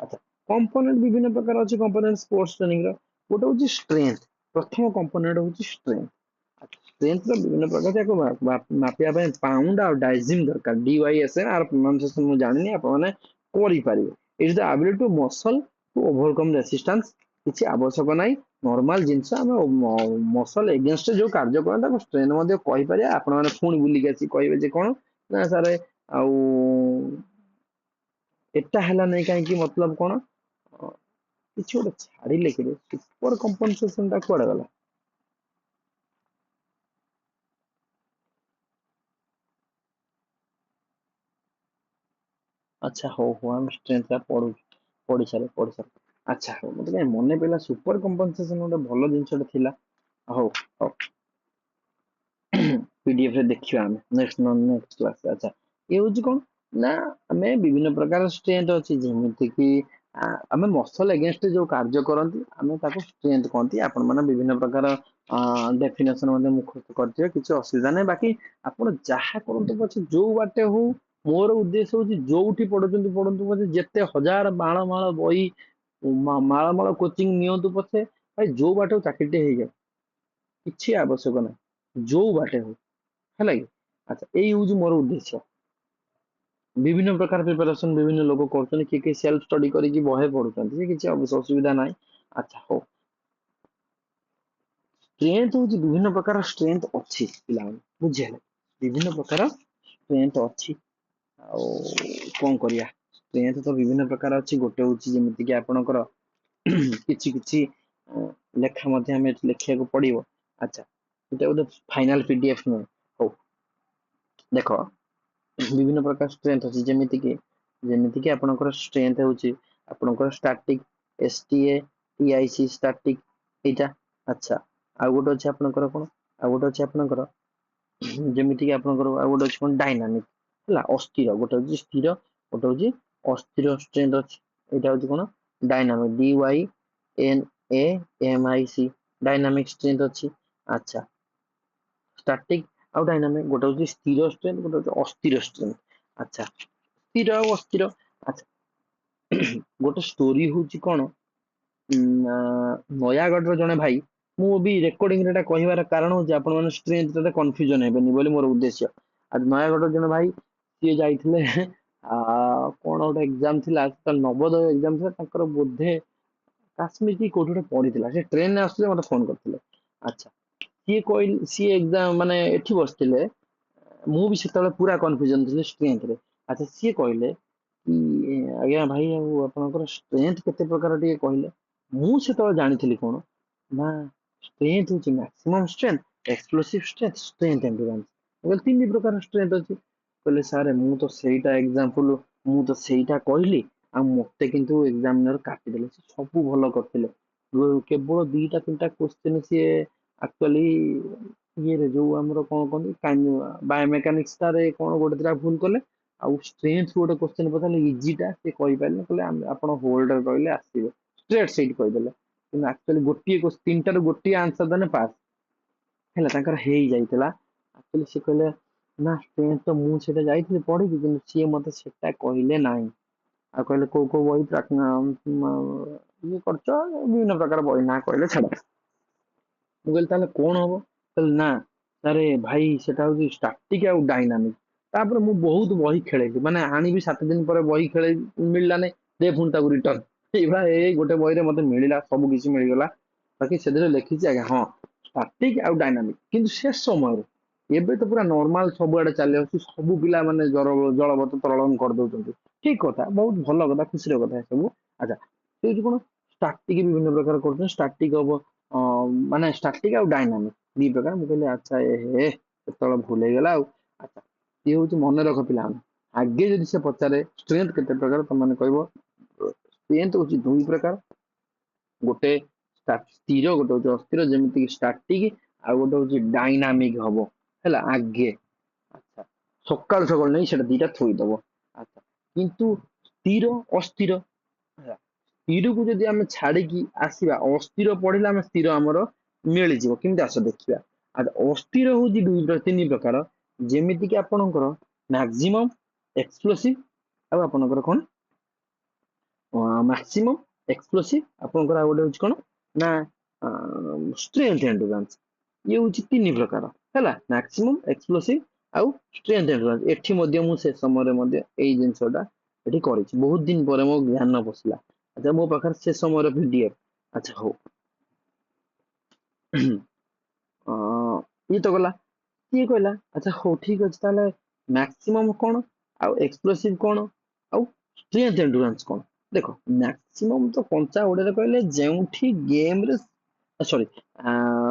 अच्छा कंपोनेंट विभिन्न प्रकार अछि कंपोनेंट स्पोर्ट्स ट्रेनिंग रो गोटे होची स्ट्रेंथ प्रथम कंपोनेंट होची स्ट्रेंथ स्ट्रेंथ रो विभिन्न प्रकार जाको मापिया पे पाउंड और डाइजिम दरकार डीवाईएसएन आर प्रोनाउंसिएशन मु जानिनी आपण माने करि पारिबे is the ability to muscle to overcome resistance किछि आवश्यक नाही नॉर्मल जिंस हम मसल एगेंस्ट जो कार्य करन ताको स्ट्रेन मध्ये कहि पारे आपण माने पुणी बुली गेसी कहिबे जे कोन ना सारे आउ एटा हला नै काहे कि मतलब कोन किछि गोटे छाड़ी लेकिरे सुपर कंपनसेशन ता कोडा गला अच्छा हो हम स्ट्रेंथ का पढ़ी सारे अच्छा हो मतलब काहे मने पेला सुपर कंपनसेशन गोटे भलो जिंसटा थिला हो हो पीडीएफ रे देखियो हम नेक्स्ट क्लास अच्छा ये होची कोन ना हमें विभिन्न प्रकार स्ट्रेंथ अछि जेमिति कि हमें मसल अगेंस्ट जो कार्य करंती हमें ताको स्ट्रेंथ कहंती आपण माने विभिन्न प्रकार डेफिनेशन मध्ये मुख करथियो किछि असुविधा नै बाकी आपण जहा करंतु पछे जो बाटे हो मोर उद्देश्य होची जोउठी पढुचंती पछे जेते हजार माळ माळ बही माळ माळ कोचिंग नियंतु पछे भाई जो बाटे चाकरीटे हे गया किछि आवश्यक नै जो बाटे हो है अच्छा यही हूँ मोर उद्देश्य विभिन्न प्रकार प्रिपरेशन विभिन्न लोग कर किए सेल्फ स्टडी करके बहे पढ़ुं किसी असुविधा ना अच्छा हो स्ट्रेंथ हूँ विभिन्न प्रकार स्ट्रेंथ अच्छी पिला बुझे विभिन्न प्रकार स्ट्रेंथ अच्छी कौन करिया स्ट्रेंथ तो विभिन्न प्रकार अच्छी गोटे हूँ जमीक कि आपणकर किछि किछि लेखा मध्य हमें लिखिया को पड़ो अच्छा ये गोटे फाइनल पीडीएफ नुहे हो देख विभिन्न प्रकार स्ट्रेंथ अच्छी जेमिति कि आपणकर स्ट्रेंथ होची आपणकर स्टैटिक एसटीए टीआईसी स्टैटिक एटा अच्छा आ गोटे अछि आपणकर कोन आ गोटे अछि आपणकर जेमिति कि आपणकर आ गोटे अछि कोन डायनामिक हला अस्थिर गोटे अछि स्थिर गोटे अछि अस्थिर स्ट्रेंथ अछि एटा होची कोन dynamic D Y N A M I C dynamic strength अछि अच्छा स्टैटिक आउ डायनामिक गोटे होची स्थिर स्ट्रेंथ गोटे होची अस्थिर स्ट्रेंथ अच्छा स्थिर और अस्थिर अच्छा गोटे स्टोरी होची कोन ନୟାଗଡ଼ର ଜଣେ ଭାଇ, ମୁଁ ବି ରେକର୍ଡିଂରେ ଏଟା କହିବାର କାରଣ ହଉଛି ଆପଣ ମାନେ ଷ୍ଟ୍ରେଂଥରେ କନଫ୍ୟୁଜନ ହେବେନି ବୋଲି ମୋର ଉଦ୍ଦେଶ୍ୟ। ଆଜି ନୟାଗଡ଼ର ଜଣେ ଭାଇ ସିଏ ଯାଇଥିଲେ କଣ ଗୋଟେ ଏକ୍ଜାମ ଥିଲା, ନବୋଦୟ ଏକ୍ଜାମ ଥିଲା ତାଙ୍କର, ବୋଧେ କାଶ୍ମୀର କି କୋଉଠି ଗୋଟେ ପଡିଥିଲା। ସେ ଟ୍ରେନରେ ଆସୁଥିଲେ ମତେ ଫୋନ କରିଥିଲେ। ଆଚ୍ଛା, ସିଏ କହିଲେ, ସିଏ ଏକ୍ଜାମ ମାନେ ଏଠି ବସିଥିଲେ, ମୁଁ ବି ସେତେବେଳେ ପୁରା କନଫ୍ୟୁଜନ ଥିଲି ଷ୍ଟ୍ରେଂଥରେ। ଆଚ୍ଛା, ସିଏ କହିଲେ କି ଆଜ୍ଞା ଭାଇ ଆଉ ଆପଣଙ୍କର ଷ୍ଟ୍ରେଂଥ କେତେ ପ୍ରକାର ଟିକେ କହିଲେ। ମୁଁ ସେତେବେଳେ ଜାଣିଥିଲି କଣ ନା ଷ୍ଟ୍ରେଂଥ ହଉଛି maximum strength, explosive strength, strength endurance. ମୁଁ କହିଲି 3 ପ୍ରକାର ଷ୍ଟ୍ରେଂଥ ଅଛି। କହିଲେ ସାର୍ ମୁଁ ତ ସେଇଟା ଏକ୍ସାମ୍ପଲ, ମୁଁ ତ ସେଇଟା କହିଲି ଆଉ ମତେ କିନ୍ତୁ ଏକ୍ସାମିନର କାଟିଦେଲେ। ସେ ସବୁ ଭଲ କରିଥିଲେ, କେବଳ 2ଟା 3ଟା କ୍ୱେଶ୍ଚିନ୍ ସିଏ ଆକ୍ଚୁଆଲି ଇଏରେ ଯୋଉ ଆମର କଣ କହନ୍ତି ବାୟୋମେକାନିକ୍ସ ଟାରେ କଣ ଗୋଟେ 2ଟା ଭୁଲ କଲେ, ଆଉ ଷ୍ଟ୍ରେଂଥ ଗୋଟେ କ୍ୱେଶ୍ଚିନ୍ ପଚାରିଲେ ଇଜିଟା ସେ କହିପାରିଲେ, କହିଲେ ଆପଣ ହୋଲ୍ଡରେ ରହିଲେ ଆସିବେ, ଷ୍ଟ୍ରେଟ୍ ସେଇଠି କହିଦେଲେ। କିନ୍ତୁ ଆକ୍ଚୁଆଲି 3ଟାରୁ ଗୋଟିଏ ଆନ୍ସର ଦେଲେ ପାସ୍ ହେଲା, ତାଙ୍କର ହେଇଯାଇଥିଲା। ଆକ୍ଚୁଆଲି ସେ କହିଲେ ନା ଷ୍ଟ୍ରେଂଥ ତ ମୁଁ ସେଟା ଯାଇଥିଲି ପଢିକି, କିନ୍ତୁ ସିଏ ମତେ ସେଟା କହିଲେ ନାହିଁ। ଆଉ କହିଲେ କୋଉ କୋଉ ବହି ଇଏ କରୁଛ, ବିଭିନ୍ନ ପ୍ରକାର ବହି ନା କହିଲେ ଛାଡ। ମୁଁ କହିଲି ତାହେଲେ କଣ ହବ? କହିଲେ ନା ଆରେ ଭାଇ ସେଟା ହଉଛି ଷ୍ଟାଟିକ ଆଉ ଡାଇନାମିକ। ତାପରେ ମୁଁ ବହୁତ ବହି ଖେଳେଇଲି, ମାନେ ଆଣିବି 7 ଦିନ ପରେ ବହି ଖେଳେଇ ମିଳିଲାନି, ଦେ ପୁଣି ତାକୁ ରିଟର୍ନ। ଏଇଭଳିଆ ଏଇ ଗୋଟେ ବହିରେ ମତେ ମିଳିଲା, ସବୁ କିଛି ମିଳିଗଲା। ବାକି ସେଥିରେ ଲେଖିଛି ଆଜ୍ଞା ହଁ ଷ୍ଟାଟିକ ଆଉ ଡାଇନାମିକ, କିନ୍ତୁ ସେ ସମୟରେ, ଏବେ ତ ପୁରା ନର୍ମାଲ ସବୁଆଡେ ଚାଲି ଆସୁଛି, ସବୁ ପିଲା ମାନେ ଜଳବତ ତରଳନ କରିଦଉଛନ୍ତି। ଠିକ କଥା, ବହୁତ ଭଲ କଥା, ଖୁସିର କଥା ସବୁ। ଆଚ୍ଛା, ସେଇଠି କଣ ଷ୍ଟାଟିକ ବିଭିନ୍ନ ପ୍ରକାର କରୁଛନ୍ତି, ଷ୍ଟାଟିକ ହବ ମାନେ ଷ୍ଟାଟିକ ଆଉ ଡାଇନାମିକ 2 ପ୍ରକାର। ମୁଁ କହିଲି ଆଚ୍ଛା ହେ କେତେବେଳେ ଭୁଲ ହେଇଗଲା ଆଉ। ଆଚ୍ଛା, ଇଏ ହଉଛି ମନେ ରଖ ପିଲାମାନେ, ଆଗେ ଯଦି ସେ ପଚାରେ ଷ୍ଟ୍ରେଂଥ କେତେ ପ୍ରକାର, ତମାନେ କହିବ ଷ୍ଟ୍ରେଂଥ ହଉଛି 2 ପ୍ରକାର, ଗୋଟେ ସ୍ଥିର, ଗୋଟେ ହଉଛି ଅସ୍ଥିର, ଯେମିତି କି ଷ୍ଟାଟିକ, ଆଉ ଗୋଟେ ହଉଛି ଡାଇନାମିକ ହବ ହେଲା ଆଗେ। ଆଚ୍ଛା, ସକାଳୁ ସକାଳୁ ନେଇ ସେଟା 2ଟା ଥୋଇଦବ। ଆଚ୍ଛା, କିନ୍ତୁ ସ୍ଥିର ଅସ୍ଥିର ହେଲା, ସ୍ଥିରକୁ ଯଦି ଆମେ ଛାଡିକି ଆସିବା, ଅସ୍ଥିର ପଢିଲେ ଆମେ ସ୍ଥିର ଆମର ମିଳିଯିବ, କେମିତି ଆସ ଦେଖିବା। ଆଚ୍ଛା, ଅସ୍ଥିର ହଉଛି 3 ପ୍ରକାର, ଯେମିତି କି ଆପଣଙ୍କର ମ୍ୟାକ୍ସିମମ୍, ଏକ୍ସପ୍ଲୋସିଭ, ଆଉ ଆପଣଙ୍କର କଣ ମ୍ୟାକ୍ସିମମ୍, ଏକ୍ସପ୍ଲୋସିଭ, ଆପଣଙ୍କର ଆଉ ଗୋଟେ ହଉଛି କଣ ନା ଷ୍ଟ୍ରେଂଥ ଏଣ୍ଡୁରାନ୍ସ। ଇଏ ହଉଛି 3 ପ୍ରକାର ହେଲା, ମ୍ୟାକ୍ସିମମ୍, ଏକ୍ସପ୍ଲୋସିଭ ଆଉ ଷ୍ଟ୍ରେଂଥ ଏଣ୍ଡୁରାନ୍ସ। ଏଠି ମଧ୍ୟ ମୁଁ ସେ ସମୟରେ ମଧ୍ୟ ଏଇ ଜିନିଷଟା ଏଠି କରିଛି, ବହୁତ ଦିନ ପରେ ମୋ ଜ୍ଞାନ ପଶିଲା। ଆଚ୍ଛା, ମୋ ପାଖରେ ସେ ସମୟର ପିଡିଏଫ। ଆଚ୍ଛା ହଉ, ଇଏ ତ ଗଲା। କିଏ କହିଲା ଆଚ୍ଛା ହଉ ଠିକ ଅଛି, ତାହେଲେ ମ୍ୟାକ୍ସିମମ୍ କଣ, ଆଉ ଏକ୍ସପ୍ଲୋସିଭ କଣ, ଆଉ ଷ୍ଟ୍ରେଂଥ ଏଣ୍ଡୁରାନ୍ସ କଣ? ଦେଖ, ମ୍ୟାକ୍ସିମମ୍ ତ କଞ୍ଚା ଓଡିଆରେ କହିଲେ ଯେଉଁଠି ଗେମରେ, ସରି,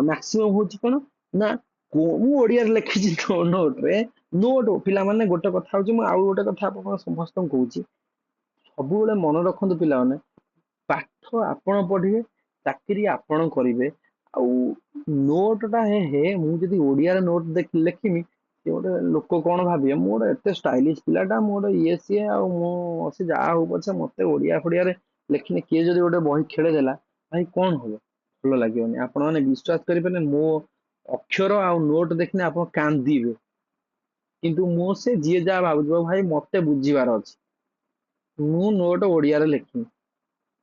ମ୍ୟାକ୍ସିମମ୍ ହଉଛି କଣ ନା, ମୁଁ ଓଡିଆରେ ଲେଖିଛି ନୋଟରେ। ନୋଟ ପିଲାମାନେ ଗୋଟେ କଥା ହଉଛି, ମୁଁ ଆଉ ଗୋଟେ କଥା ଆପଣ ସମସ୍ତଙ୍କୁ କହୁଛି, ସବୁବେଳେ ମନେ ରଖନ୍ତୁ ପିଲାମାନେ, ପାଠ ଆପଣ ପଢିବେ, ଚାକିରି ଆପଣ କରିବେ। ଆଉ ନୋଟ ଟା ହେ ମୁଁ ଯଦି ଓଡିଆରେ ନୋଟ ଲେଖିମି, ସେ ଗୋଟେ ଲୋକ କଣ ଭାବିବେ, ମୁଁ ଗୋଟେ ଏତେ ଷ୍ଟାଇଲିଶ ପିଲାଟା, ମୁଁ ଗୋଟେ ଇଏ ସିଏ, ଆଉ ମୁଁ ସେ ଯାହା ହଉ ପଛେ ମତେ ଓଡିଆ ଫୋଡିଆରେ ଲେଖିନି। କିଏ ଯଦି ଗୋଟେ ବହି ଖେଳିଦେଲା, ଭାଇ କଣ ହବ? ଭଲ ଲାଗିବନି। ଆପଣ ମାନେ ବିଶ୍ୱାସ କରିପାରିବେ, ମୋ ଅକ୍ଷର ଆଉ ନୋଟ ଦେଖିଲେ ଆପଣ କାନ୍ଦିବେ। କିନ୍ତୁ ମୁଁ ସେ ଯିଏ ଯାହା ଭାବୁଥିବ, ଭାଇ ମତେ ବୁଝିବାର ଅଛି, ମୁଁ ନୋଟ ଓଡିଆରେ ଲେଖିନି।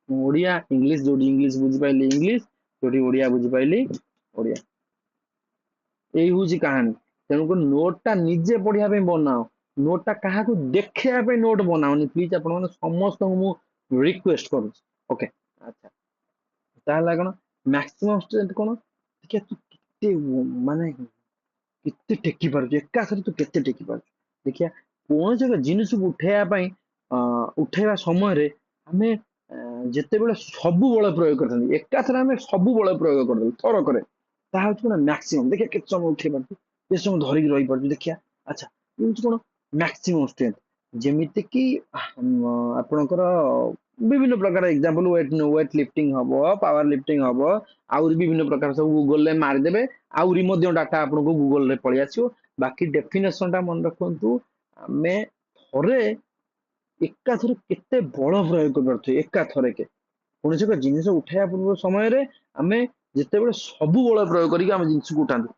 ଓଡିଆ ଇଂଲିଶ, ଯୋଉଠି ଇଂଲିଶ ବୁଝିପାରିଲି ଇଂଲିଶ, ଯୋଉଠି ଓଡିଆ ବୁଝିପାରିଲି ଓଡିଆ। ଏଇ ହଉଛି କାହାଣୀ। ତେଣୁକରି ନୋଟ ଟା ନିଜେ ପଢିବା ପାଇଁ ବନାଅ, ନୋଟ ଟା କାହାକୁ ଦେଖେଇବା ପାଇଁ ନୋଟ ବନାଅନି ପ୍ଲିଜ। ଆପଣ ମାନେ ସମସ୍ତଙ୍କୁ ମୁଁ ରିକ୍ୱେଷ୍ଟ କରୁଛି। ଓକେ, ଆଚ୍ଛା, ତାହେଲେ କଣ ମ୍ୟାକ୍ସିମମ୍ ଷ୍ଟ୍ରେଂଥ କଣ? ଦେଖିଆ ତୁ କେତେ ମାନେ କେତେ ଟେକି ପାରୁଛୁ, ଏକାଥରେ ତୁ କେତେ ଟେକି ପାରୁଛୁ। ଦେଖିଆ, କୌଣସି ଏକ ଜିନିଷକୁ ଉଠେଇବା ପାଇଁ, ଉଠେଇବା ସମୟରେ ଆମେ ଯେତେବେଳେ ସବୁ ବଳ ପ୍ରୟୋଗ କରିଥାନ୍ତି, ଏକାଥରେ ଆମେ ସବୁ ବଳ ପ୍ରୟୋଗ କରିଦେବୁ ଥରକରେ, ତାହା ହଉଛି କଣ ମ୍ୟାକ୍ସିମମ୍। ଦେଖିଆ କେତେ ସମୟ ଉଠେଇ ପାରୁଛୁ, କେତେ ସମୟ ଧରିକି ରହିପାରୁଛୁ, ଦେଖିଆ। ଆଚ୍ଛା, ଏ ହଉଛି କଣ ମ୍ୟାକ୍ସିମମ୍ ଷ୍ଟ୍ରେଂଥ। ଯେମିତି କି ଆପଣଙ୍କର ବିଭିନ୍ନ ପ୍ରକାର ଏକ୍ସାମ୍ପଲ, ୱେଟ ଲିଫ୍ଟିଂ ହବ, ପାୱାର ଲିଫ୍ଟିଂ ହବ, ଆହୁରି ବିଭିନ୍ନ ପ୍ରକାର ସବୁ ଗୁଗଲରେ ମାରିଦେବେ, ଆହୁରି ମଧ୍ୟ ଡାଟା ଆପଣଙ୍କୁ ଗୁଗଲରେ ପଳେଇ ଆସିବ। ବାକି ଡେଫିନେସନ ଟା ମନେ ରଖନ୍ତୁ, ଆମେ ଥରେ ଏକାଥରେ କେତେ ବଳ ପ୍ରୟୋଗ କରିପାରୁଥିବେ ଏକାଥରକେ। କୌଣସି ଏକ ଜିନିଷ ଉଠାଇବା ପୂର୍ବ ସମୟରେ ଆମେ ଯେତେବେଳେ ସବୁ ବଳ ପ୍ରୟୋଗ କରିକି ଆମେ ଜିନିଷକୁ ଉଠାନ୍ତି,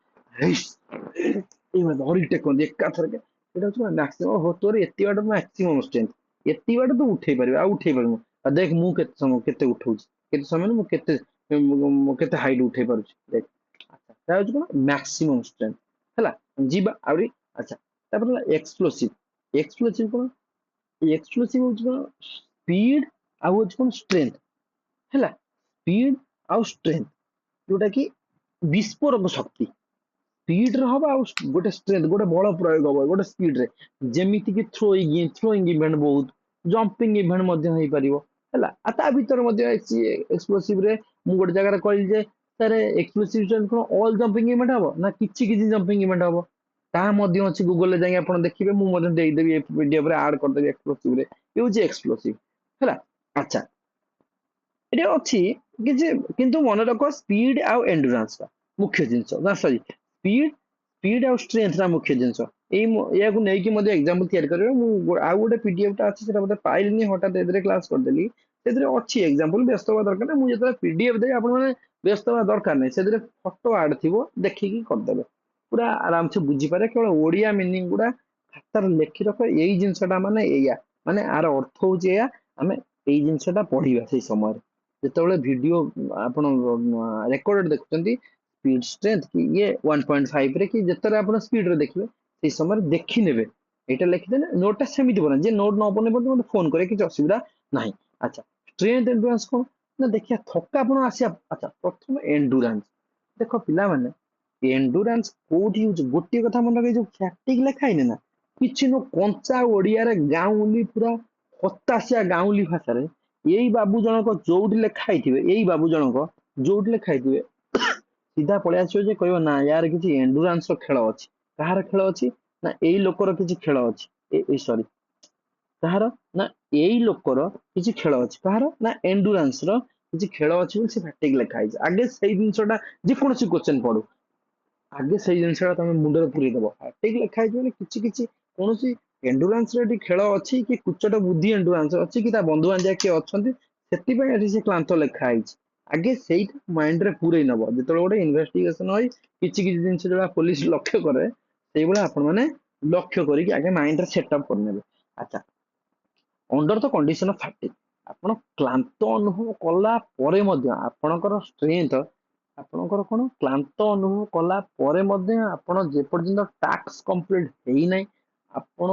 ଏଇଭଳିଆ ଧରିକି ଟେକନ୍ତି ଏକାଥରକେ, ସେଇଟା ହଉଛି ମ୍ୟାକ୍ସିମମ୍। ହଉ, ତୋର ଏତିକି ବାଟ ମ୍ୟାକ୍ସିମମ୍ ଷ୍ଟ୍ରେଂଥ, ଏତିକି ବାଟ ତୁ ଉଠେଇ ପାରିବୁ, ଆଉ ଉଠେଇ ପାରିବୁ। ଆଉ ଦେଖ ମୁଁ କେତେ ସମୟ କେତେ ଉଠଉଛି, केते समय मु केते हाइट उठे पारुछि देख अच्छा ता होछि कोन मैक्सिमम स्ट्रेंथ हला जीवा आउरी अच्छा तापर एक्सप्लोसिव कोन एक्सप्लोसिव होछि कोन स्पीड आ होछि कोन स्ट्रेंथ हला स्पीड आ स्ट्रेंथ जोटा कि विस्फोरक शक्ति स्पीड रे हबा आ गोटे स्ट्रेंथ गोटे बल प्रयोग हबो गोटे स्पीड रे जेमिति कि थ्रोइंग इवेंट बहुत जंपिंग इवेंट मध्ये होई परिबो हला आ ता भीतर मध्ये एक्सप्लोसिव रे मु गोटे जगह रे कहली जे सर एक्सप्लोसिव स्ट्रेंथ कोन ऑल जंपिंग इवेंट हबो ना किछि किछि जंपिंग इवेंट हबो ता मध्ये अछि गूगल रे जाई आपण देखिबे मु मध्ये देई देबी ए पीडीएफ रे ऐड कर देबी एक्सप्लोसिव रे यूज एक्सप्लोसिव हला अच्छा एटा अछि कि जे किंतु मन रख स्पीड आ एंडुरेंस का मुख्य जिंस ना सॉरी स्पीड आ स्ट्रेंथ ना मुख्य जिंस या को नै कि मध्ये एग्जांपल तैयार करबे मु आ गोटे पीडीएफ टा अछि सेटा मध्ये पाइलनी हटात एदरे क्लास कर देली सेदरे अछि एग्जांपल व्यस्त होवा दरकार ना मु जेतरा पीडीएफ दे आपण माने व्यस्त होवा दरकार नै सेदरे फोटो ऐड थिबो देखि कि कर देबे पूरा आराम से बुझी पारे केवल ओडिया मीनिंग गुडा खातार लेखि रख एई जिंसटा माने एया माने आर अर्थ होजे या हमें एई जिंसटा पढिबा सेई समय ଯେତେବେଳେ ଭିଡିଓ ଆପଣ ରେକର୍ଡ ଦେଖୁଛନ୍ତି ସ୍ପିଡ ଷ୍ଟ୍ରେନ୍ଥ କି ଇଏ 1.5 ରେ କି ଯେତେବେଳେ ଆପଣ ସ୍ପିଡ ରେ ଦେଖିବେ ସେଇ ସମୟରେ ଦେଖି ନେବେ ଏଇଟା ଲେଖିଦେଲେ ନୋଟଟା ସେମିତି ବନା ଯେ ନୋଟ ନ ବନେଇ ପାରୁଛନ୍ତି ମୋତେ ଫୋନ କରିବେ କିଛି ଅସୁବିଧା ନାହିଁ ଆଚ୍ଛା ଷ୍ଟ୍ରେନ୍ଥ ଏଣ୍ଡୁରାନ୍ସ କଣ ନା ଦେଖିବା ଥକାପଣ ଆସିବା ଆଚ୍ଛା ପ୍ରଥମେ ଏଣ୍ଡୁରାନ୍ସ ଦେଖ ପିଲାମାନେ ଏଣ୍ଡୁରାନ୍ସ କୋଉଠି ୟୁଜ ଗୋଟିଏ କଥା ମନେ ରଖିବେ ଯୋଉ ଫ୍ୟାଟିକ ଲେଖା ହେଇନି ନା କିଛି ନ କଞ୍ଚା ଓଡିଆରେ ଗାଉଁଲି ପୁରା ହତାଶିଆ ଗାଉଁଲି ଭାଷାରେ ଏଇ ବାବୁ ଜଣକ ଯୋଉଠି ଲେଖା ହେଇଥିବେ ଏଇ ବାବୁ ଜଣକ ଯୋଉଠି ଲେଖା ହେଇଥିବେ ସିଧା ପଳେଇ ଆସିବ ଯେ କହିବ ନା ୟାର କିଛି ଏଣ୍ଡୁରାନ୍ସ ର ଖେଳ ଅଛି କାହାର ଖେଳ ଅଛି ନା ଏଇ ଲୋକର କିଛି ଖେଳ ଅଛି ସରି କାହାର ନା ଏଇ ଲୋକର କିଛି ଖେଳ ଅଛି କାହାର ନା ଏଣ୍ଡୁରାନ୍ସ ର କିଛି ଖେଳ ଅଛି ବୋଲି ସେ ଫ୍ୟାଟିକ ଲେଖା ହେଇଛି ଆଗେ ସେଇ ଜିନିଷଟା ଯେକୌଣସି କ୍ୱେଶ୍ଚନ ପଡୁ ଆଗେ ସେଇ ଜିନିଷଟା ତମେ ମୁଣ୍ଡରେ ପୁରେଇ ଦବ ଫ୍ୟାଟିକ ଲେଖା ହେଇଛି ମାନେ କିଛି କିଛି କୌଣସି ଏଣ୍ଡୁରାନ୍ସ ର ଏଠି ଖେଳ ଅଛି କି କୁଚଟ ବୁଦ୍ଧି ଏଣ୍ଡୁରାନ୍ସ ଅଛି କି ତା ବନ୍ଧୁ ବାନ୍ଧିଆ କିଏ ଅଛନ୍ତି ସେଥିପାଇଁ ଏଠି ସେ କ୍ଲାନ୍ତ ଲେଖା ହେଇଛି ଆଗେ ସେଇଟା ମାଇଣ୍ଡ ରେ ପୁରେଇ ନବ ଯେତେବେଳେ ଗୋଟେ ଇନଭେଷ୍ଟିଗେସନ ହୋଇ କିଛି କିଛି ଜିନିଷ ଯୋଉଟା ପୋଲିସ ଲକ୍ଷ୍ୟ କରେ ସେଇଭଳିଆ ଆପଣ ମାନେ ଲକ୍ଷ୍ୟ କରିକି ଆଗେ ମାଇଣ୍ଡ ରେ ସେଟଅପ୍ କରିନେବେ ଆଚ୍ଛା ଅଣ୍ଡର ଦ କଣ୍ଡିସନ ଅଫ ଫ୍ୟାଟିକ ଆପଣ କ୍ଲାନ୍ତ ଅନୁଭବ କଲା ପରେ ମଧ୍ୟ ଆପଣଙ୍କର ଷ୍ଟ୍ରେନ୍ଥ ଆପଣଙ୍କର କଣ କ୍ଲାନ୍ତ ଅନୁଭବ କଲା ପରେ ମଧ୍ୟ ଆପଣ ଯେପର୍ଯ୍ୟନ୍ତ ଟାସ୍କ କମ୍ପ୍ଲିଟ ହେଇନାହିଁ ଆପଣ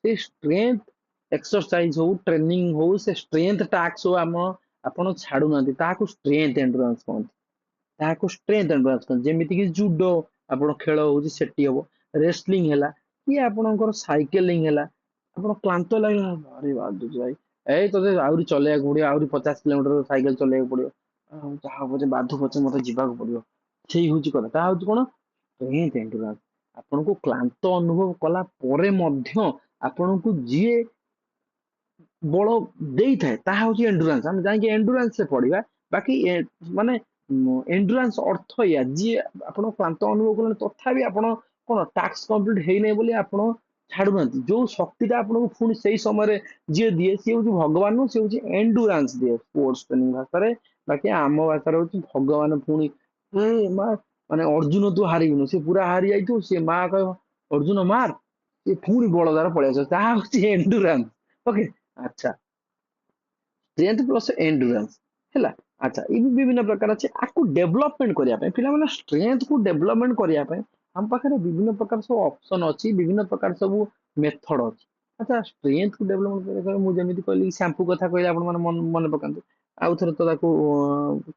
ସେ ଷ୍ଟ୍ରେନ୍ଥ ଏକ୍ସରସାଇଜ ହଉ ଟ୍ରେନିଂ ହଉ ସେ ଷ୍ଟ୍ରେନ୍ଥ ଟାସ୍କ ହଉ ଆପଣ ଛାଡୁନାହାନ୍ତି ତାହାକୁ ଷ୍ଟ୍ରେନ୍ଥ ଏଣ୍ଡୁରାନ୍ସ କହନ୍ତି ତାହାକୁ ଷ୍ଟ୍ରେନ୍ଥ ଏଣ୍ଡୁରାନ୍ସ କହନ୍ତି ଯେମିତି କି ଜୁଡୋ ଆପଣ ଖେଳ ହଉଛି ସେଠି ହବ ରେସଲିଂ ହେଲା କି ଆପଣଙ୍କର ସାଇକେଲିଂ ହେଲା ଆପଣ କ୍ଲାନ୍ତ ଲାଗିଲା ଭାରି ବାଧୁଛି ଭାଇ ଏଇ ତତେ ଆହୁରି ଚଲେଇବାକୁ ପଡିବ ଆହୁରି 50 କିଲୋମିଟର ସାଇକେଲ ଚଲେଇବାକୁ ପଡିବ ଯାହା ପଛେ ବାଧୁ ପଛେ ମତେ ଯିବାକୁ ପଡିବ ସେଇ ହଉଛି କଥା ତାହା ହଉଛି କଣ ଷ୍ଟ୍ରେନ୍ଥ ଏଣ୍ଡୁରାନ୍ସ ଆପଣଙ୍କୁ କ୍ଲାନ୍ତ ଅନୁଭବ କଲା ପରେ ମଧ୍ୟ ଆପଣଙ୍କୁ ଯିଏ ବଳ ଦେଇଥାଏ ତାହା ହଉଛି ଏଣ୍ଡୁରାନ୍ସ ଆମେ ଯାଇକି ଏଣ୍ଡୁରାନ୍ସ ରେ ପଢିବା ବାକି ମାନେ ଏଣ୍ଡୁରାନ୍ସ ଅର୍ଥ ଏଇଆ ଯିଏ ଆପଣ କ୍ଲାନ୍ତ ଅନୁଭବ କଲେଣି ତଥାପି ଆପଣ କଣ ଟାସ୍କ କମ୍ପ୍ଲିଟ ହେଇନାହିଁ ବୋଲି ଆପଣ ଛାଡୁନାହାନ୍ତି ଯୋଉ ଶକ୍ତିଟା ଆପଣଙ୍କୁ ପୁଣି ସେଇ ସମୟରେ ଯିଏ ଦିଏ ସିଏ ହଉଛି ଭଗବାନ ନୁହଁ ସିଏ ହଉଛି ଏଣ୍ଡୁରାନ୍ସ ଦିଏ ସ୍ପୋର୍ଟସ ଟ୍ରେନିଂ ଭାଷାରେ ବାକି ଆମ ଭାଷାରେ ହଉଛି ଭଗବାନ ପୁଣି ମା ମାନେ ଅର୍ଜୁନ ତୁ ହାରିବୁନୁ ସେ ପୁରା ହାରି ଯାଇଥିବ ସିଏ ମା କହିବ ଅର୍ଜୁନ ମାର ସେ ପୁଣି ବଳଦାର ପଳେଇ ଆସିବ ତାହା ହଉଛି ଏଣ୍ଡୁରାନ୍ସ ଓକେ ଆଚ୍ଛା ଷ୍ଟ୍ରେନ୍ଥ ପ୍ଲସ୍ ଏଣ୍ଡୁରାନ୍ସ ହେଲା ଆଚ୍ଛା ଏ ବି ବିଭିନ୍ନ ପ୍ରକାର ଅଛି ଆକୁ ଡେଭଲପମେଣ୍ଟ କରିବା ପାଇଁ ପିଲାମାନେ ଷ୍ଟ୍ରେନ୍ଥକୁ ଡେଭଲପମେଣ୍ଟ କରିବା ପାଇଁ ଆମ ପାଖରେ ବିଭିନ୍ନ ପ୍ରକାର ସବୁ ଅପସନ ଅଛି ବିଭିନ୍ନ ପ୍ରକାର ସବୁ ମେଥଡ ଅଛି ଆଚ୍ଛା ଷ୍ଟ୍ରେନ୍ଥକୁ ଡେଭଲପମେଣ୍ଟ କରିବା ପାଇଁ ମୁଁ ଯେମିତି କହିଲି ସାମ୍ପୁ କଥା କହିଲେ ଆପଣ ମାନେ ମନେ ପକାନ୍ତୁ ଆଉ ଥରେ ତ ତାକୁ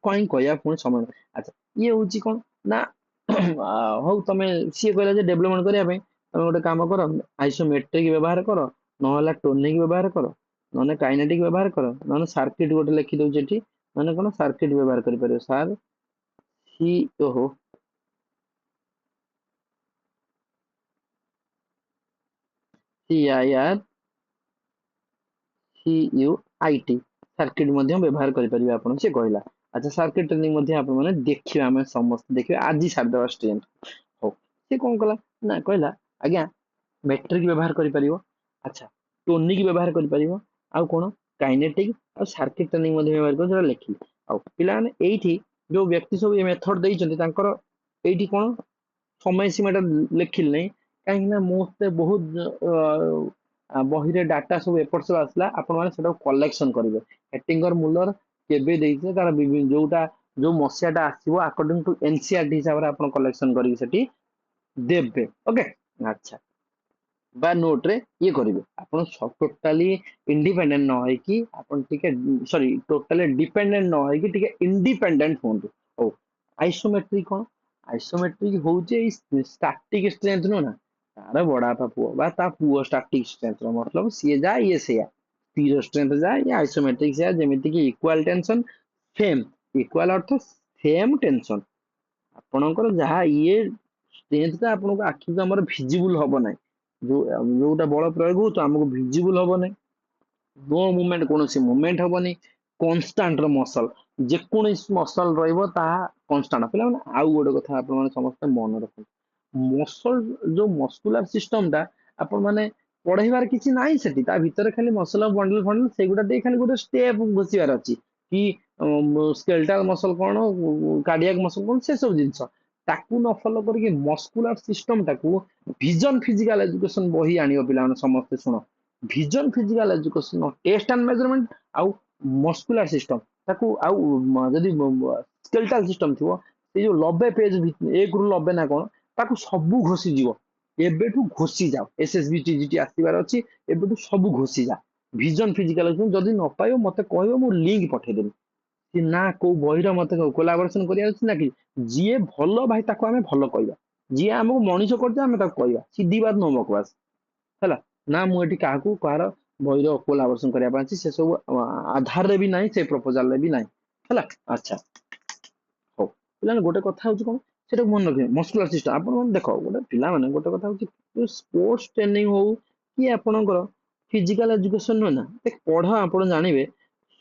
କଇଁ କହିବା ପୁଣି ସମୟ ନାହିଁ। ଆଚ୍ଛା ଇଏ ହଉଛି କଣ ନା ହଉ ତମେ ସିଏ କହିଲା ଯେ ଡେଭଲପମେଣ୍ଟ କରିବା ପାଇଁ ତମେ ଗୋଟେ କାମ କର ଆଇସୋମେଟ୍ରିକ ବ୍ୟବହାର କର ନହେଲେ ଟୋନିକ ବ୍ୟବହାର କର ନହେଲେ କାଇନେଟିକ ବ୍ୟବହାର କର ନହେଲେ ସାର୍କିଟ ଗୋଟେ ଲେଖିଦଉଛି ଏଠି ମାନେ କଣ ସାର୍କିଟ ବ୍ୟବହାର କରିପାରିବ ସାର୍ ସି ଓହୋ CIR CUIT ସାର୍କିଟ ମଧ୍ୟ ବ୍ୟବହାର କରିପାରିବେ ଆପଣ ସେ କହିଲା ଆଚ୍ଛା ସାର୍କିଟ ଟ୍ରେନିଂ ମଧ୍ୟ ଆପଣ ମାନେ ଦେଖିବା ଆମେ ସମସ୍ତେ ଦେଖିବା ଆଜି ସାରିଦେବା ଷ୍ଟ୍ରେନ୍ଥ ହଉ ସେ କଣ କଲା ନା କହିଲା ଆଜ୍ଞା ମେଟ୍ରିକ ବ୍ୟବହାର କରିପାରିବ ଆଚ୍ଛା ଟୋନିକ ବ୍ୟବହାର କରିପାରିବ ଆଉ କଣ କାଇନେଟିକ ଆଉ ସାର୍କିଟ ଟ୍ରେନିଂ ମଧ୍ୟ ବ୍ୟବହାର କରିବ ଯୋଉଟା ଲେଖିଲି ଆଉ ପିଲାମାନେ ଏଇଠି ଯୋଉ ବ୍ୟକ୍ତି ସବୁ ଏ ମେଥଡ ଦେଇଛନ୍ତି ତାଙ୍କର ଏଇଠି କଣ ସମୟ ସୀମାଟା ଲେଖିଲି ନାହିଁ କାହିଁକି ନା ମୋତେ ବହୁତ ବହିରେ ଡାଟା ସବୁ ଏପଟ ସବୁ ଆସିଲା ଆପଣ ମାନେ ସେଟାକୁ କଲେକ୍ସନ କରିବେ ହେଟିଙ୍ଗର ମୁଲର केबे देइछे तार जोटा जो मसियाटा आसीबो अकॉर्डिंग टू एनसीईआरटी हिसाब रे आपण कलेक्शन करी सेठी देबे ओके अच्छा बा नोट रे ये करिवे आपण सब टोटली इंडिपेंडेंट न होय कि आपण टिके सॉरी टोटली डिपेंडेंट न होय कि टिके इंडिपेंडेंट होंतु ओ आइसोमेट्रिक कोन आइसोमेट्रिक होउचे स्टैटिक स्ट्रेंथ नो ना तार बड़ा पुओ बा ता पुओ स्टैटिक स्ट्रेंथ रो मतलब सी जा ये से स्थिर स्ट्रेंथ जा ये आइसोमेट्रिक से जेमिति कि इक्वल टेंशन सेम इक्वल अर्थ सेम टेंशन आपणकर जहाँ ये स्ट्रेंथ टा आपन आखि को हमर विजिबल हबो नै जो जोटा बल प्रयोग हो तो हमको विजिबल हबो नै नो मूवमेंट कौन मूवमेंट हेनी कन्स्टाट मसल जेको मसल रा कन्स्टाट पे आउ गोटे कथा आप समस्त मन रख मसल जो मस्कुलर सिस्टम टा आपण मैंने पढ़ाइबार किसी ना से भितर खाली मसल बंडल फंडल से गुटा खाली गोटे स्टेप घोषार अच्छी कि स्केलेटल मसल कौन कार्डियाक मसल कौन से सब जिन ताकू न फॉलो करके मस्कुलर सिस्टम टाकू विजन फिजिकल एजुकेशन बही आनियो पिला समस्ते शुण vision physical education test and measurement आउ मस्कुलर सिस्टम ताकू आउ जदि स्केलेटल सिस्टम थी से जो 90 पेज 1 रु 90 ना कौन ताकू सबू घोषी जीव एबेठू घोषी जाओ एसएसबी टीजीटी आसबार अच्छी एबेठू सबू घोषी जा विजन फिजिकल जदि न पाइब मत कह मु लिंक पठेदेवी कि ना को बहिर मत कोलाबोरेशन करिया ना कि जी भल भाई ताको आमे भल कहबा जी हमको मनीष करते आमे ताको कहबा सीधी बात नो बकवास है ना मुझे क्या कह बहिर कोलाबोरेशन करने से सब आधार रे भी ना से प्रपोजाल भी ना है अच्छा हो पे गोटे कथा हूँ कौन से मन रखे मस्कुलर सिस्टम आप देख गोटे पिला माने गोटे कथा हूँ स्पोर्ट्स ट्रेनिंग हो कि आपणकर फिजिकल एजुकेशन नुहे ना पढ़ आप जानवे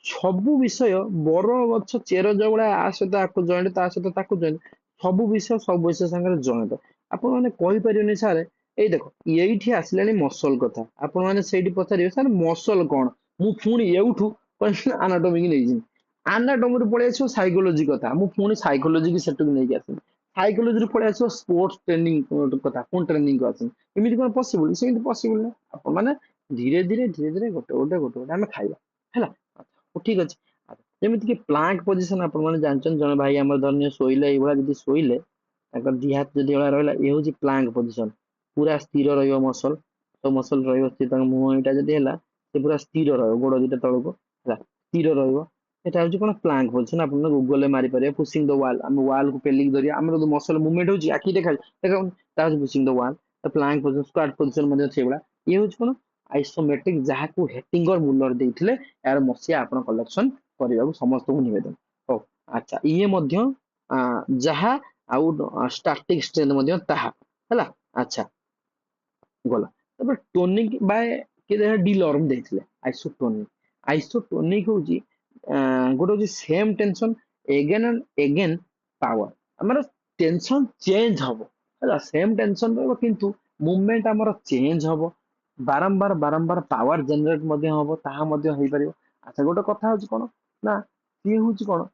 सबु विषय बर गछ चेर जो भाया आ सहित आपको जॉइंट ता सहित ताको जॉइंट सब विषय सागर जॉइंट आपण मैंने कहि परियोनी सारे एई देखो एइठी आसिलानी मसल कथा आपण मैंने सेठी पचारिबे सर मसल कोन मु पुणी एउठू आनाटोमी की नहीं आनाटोमी रे पळे आछो साइकोलॉजी कथा मु पुणी साइकोलॉजी की सेटू नहीं आसी साइकोलॉजी रे पळे आछो स्पोर्ट्स ट्रेनिंग कथा कोन ट्रेनिंग को आसी एमिति कोन पॉसिबल सेमिति पॉसिबल ना आपण माने धीरे धीरे गोटे आमे खाइबा हैला ठीक अच्छे जमीन कि प्लांक पोजिशन आप जानते जन भाई आम धरनीय शोले ये शोले दी हाथ जब रहा ये हूँ प्लांक पोजिशन पूरा स्थिर रसल सब मसल रही मुह यहाँ जब है पूरा स्थिर रोड़ दुटा तौक है स्थिर रहा हूँ कौन प्लांक पोजिशन आप गूगल मारी पारे पुशिंग द वाल आम वाल को पेलिक धरिया आम मसल मुवमेंट होची आखि देखा देखा पुशिंग द वाल प्लांक पोजिशन स्क्वाट पोजिशन से भाया ये हूँ कौन आइसोमेट्रिक जहाँ को हेटिंगर मुलर देते यार मसीहा आप कलेक्शन करने को समस्त को निवेदन हो अच्छा ये जहाँ आउ स्टैटिक स्ट्रेंथ ताहा है अच्छा गला तब टोनिक बाय के डिलर्म देते आइसोटोनिक हूँ गोटे हूँ same tension again and again power आमर टेंशन चेंज हम है सेम टेंशन रु मूवमेंट आमर चेंज हम बारंबार बारंबार पावर जेनेट हम तार अच्छा गोटे कथा हूँ कौन ना सी हूँ कौन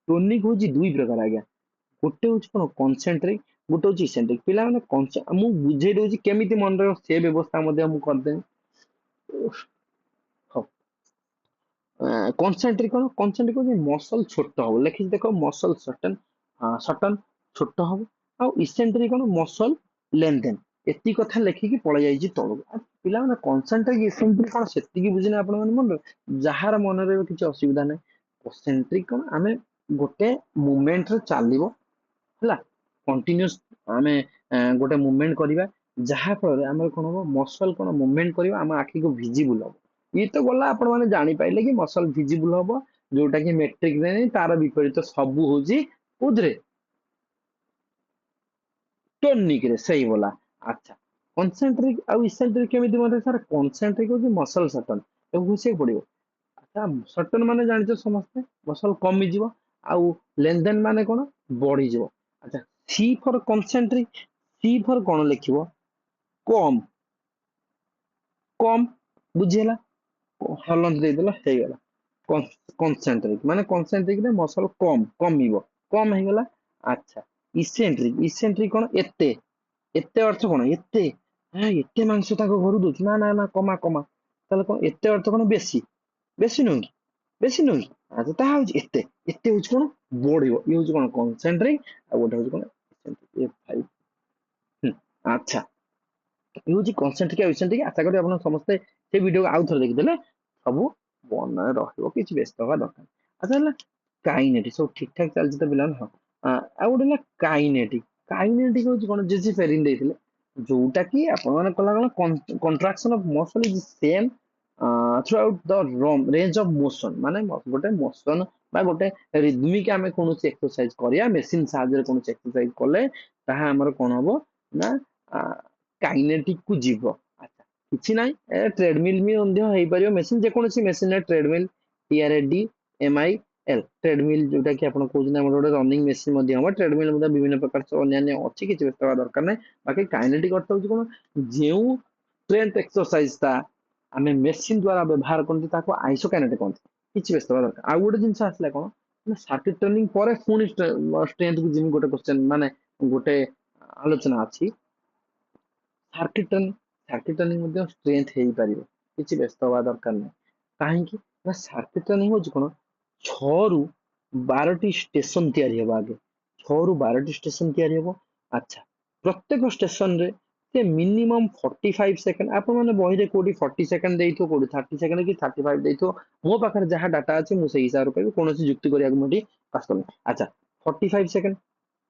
टोनिक हूँ दुई प्रकार आज्ञा गोटे हूँ कौन कनसेंट्रिक गोटे हूँ इसेंट्रिक पिला माने मुझे बुझे दूसरी केमी मन रहा से व्यवस्था करदेवी कनसेंट्रिक कौन कनसेंट्रिक हूँ मसल छोट हम लिखी देख मसल सटन सटन छोट हम आउ इसेंट्रिक कौन मसल लेनदेन एति कथा लिखिकी पलि जाइए तौक पिला माने कनसेंट्रिक इसेंट्रिक कौन से बुझे आप मन जार मन किसी असुविधा ना कनसेंट्रिक कौन आम गोटे मुवमेंट चलो है कंटिन्यूस आम गोटे मुवमेंट करवा जहाँ फल आम कौन हम मसल कौन मुवमेंट करवा आम आखि को भिजिबल हम ये तो गला आपण मैंने जापारे कि मसल भिजिबल हम जोटा कि मेट्रिक नहीं तार विपरीत सबू हूँ उधरे टोनिक रे सही बोला अच्छा कनसेंट्रिक आउ इसेंट्रिक केमिति मते सर कनसेंट्रिक हो मसल सटन तो घुसे पड़ो अच्छा सटन माने जानिछ समस्ते मसल कमी जीवो आउ लेनदेन माने कोन बढ़ी जीवो अच्छा सी फॉर कनसेंट्रिक सी फॉर कोन लिखिबो कम कम बुझिला हलन दे देला हे गला कनसेंट्रिक माने कनसेंट्रिक रे मसल कम कमीबो कम हे गला अच्छा इसेंट्रिक इसेंट्रिक कोन एते एते अर्थ कोन एते एते मांस ताको घर दउछ ना ना ना कमा कमा ताले कोन एते अर्थ कोन बेसी बेसी नुह बेसी नुह अच्छा ता हूँ एते एते हूँ कौन बढ़ो ये हूँ कौन कनसेंट्रिक आ गोटे हूँ कौन F5 अच्छा ये हूँ कनसेंट्रिक एसेंट्रिक आशा करी आप समस्ते से वीडियो आउ थे देखीदे सब मन रही व्यस्त हवा दरकार अच्छा है काइनेटिक सब ठीक ठाक चलती तो पिला हाँ आ गोटे काइनेटिक काइनेटिक हूँ कौन जेसी फेरिन देते जोटा कि आप कला कौन कंट्राक्शन of muscle is same through out the range of motion माने गोटे मोशन बा गोटे रिदमिक आम कौन एक्सरसाइज करिया मेसीन साहाଯ୍य कौन एक्सरसाइज कले ताहा हमर कौन हबो ना काइनेटिक को जीव अच्छा किसी ना ट्रेडमिल भी हो पार मेसीन जेकोसी machine treadmill T R A D M I L treadmill जोटा कि आप गोटे रनिंग मेसीन हम ट्रेडमिल विभिन्न प्रकार अन्य अच्छी किसी व्यस्त हवा दरकार ना बाकी काइनेटिक अर्थ हूँ कौन जो स्ट्रेंथ एक्सरसाइज था आम मेसीन द्वारा व्यवहार करते आइसो काइनेटिक कहते किसी व्यस्त हवा दरकार आउ गोटे जिन आसला कौन सर्किट ट्रेनिंग पर पुणी स्ट्रेंथ को जिमी गोटे क्वेश्चन माने गोटे आलोचना अच्छी सर्किट ट्रेनिंग स्ट्रेंथ हो पार किसी व्यस्त हवा दरकार ना कहीं सर्किट ट्रेनिंग हूँ कौन 6 रु 12टी स्टेशन तैयारी हबो आगे 6 रु 12टी स्टेशन तैयारी हबो अच्छा प्रत्येक स्टेशन रे से मिनिमम 45 सेकंड आप मैंने बही रे कोडी 40 सेकंड देइथो कोडी 30 सेकंड कि 35 देइथो मो पाखर जहाँ डाटा अछि मु सही हिसाब रे कहबी कोनोसी युक्ति करिया मटी पास करनी अच्छा 45 सेकंड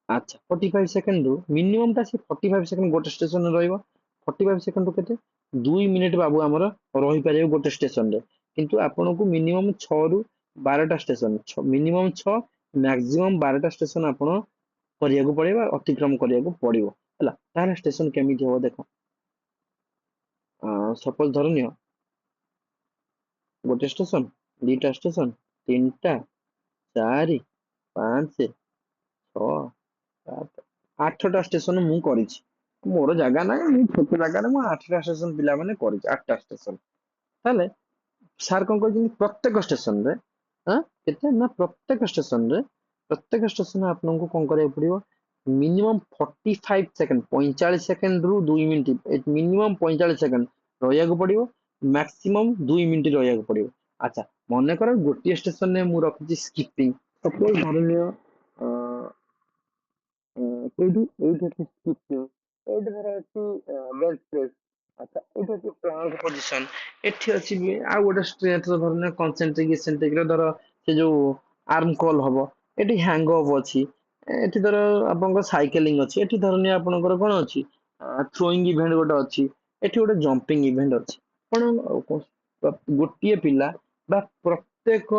अच्छा 45 सेकंड रु मिनिमम ता से 45 सेकंड गोटे स्टेशन रे रहइबो 45 सेकंड रु केते 2 मिनिट बाबू हमर रही पारे गोटे स्टेशन रे किंतु आपन को मिनिमम 6 रु 12टा स्टेशन मिनिमम 6 मैक्सिमम 12टा स्टेशन आपण करिया को पड़ेगा अतिक्रम करिया को पड़िबो हला तार स्टेशन केमिति हो देखो सपोज धरनियो गोटे स्टेशन दीटा स्टेशन तीनटा 4 5 6 7 8टा स्टेशन मु करिछि मोर जगह ना मु छोट जगह मु 8टा स्टेशन पिला माने करिछि 8टा स्टेशन ताले सार कौन कहते प्रत्येक स्टेशन रे केते ना प्रत्येक स्टेशन आपको कौन करिया पड़िबो मिनिमम 45 सेकंड 45 सेकंड रु 2 मिनिट मिनिमम 45 सेकंड रहिया को पड़िबो मैक्सिमम 2 मिनिट रहिया को पड़िबो अच्छा मन कर गोटे स्टेशन रे मु रखिछि स्किपिंग सपोज धरनियो कोइठी एइठी अछि स्किपिंग एइठी धर अछि बेंच प्रेस अच्छा एइठी अछि प्लांक पोजीशन एठी अछि आ गोटे स्ट्रेंथ रो धरने कंसंट्रिक एसेंट्रिक रो धर से जो आर्म कॉल हबो एठी हैंग अप अछि एठी धर आपनकर साइक्लिंग अछि एठी धरने आपनकर कोन अछि थ्रोइंग इवेंट गोटे अछि एठी गोटे जंपिंग इवेंट अछि कोन गोटिए पिला बा प्रत्येक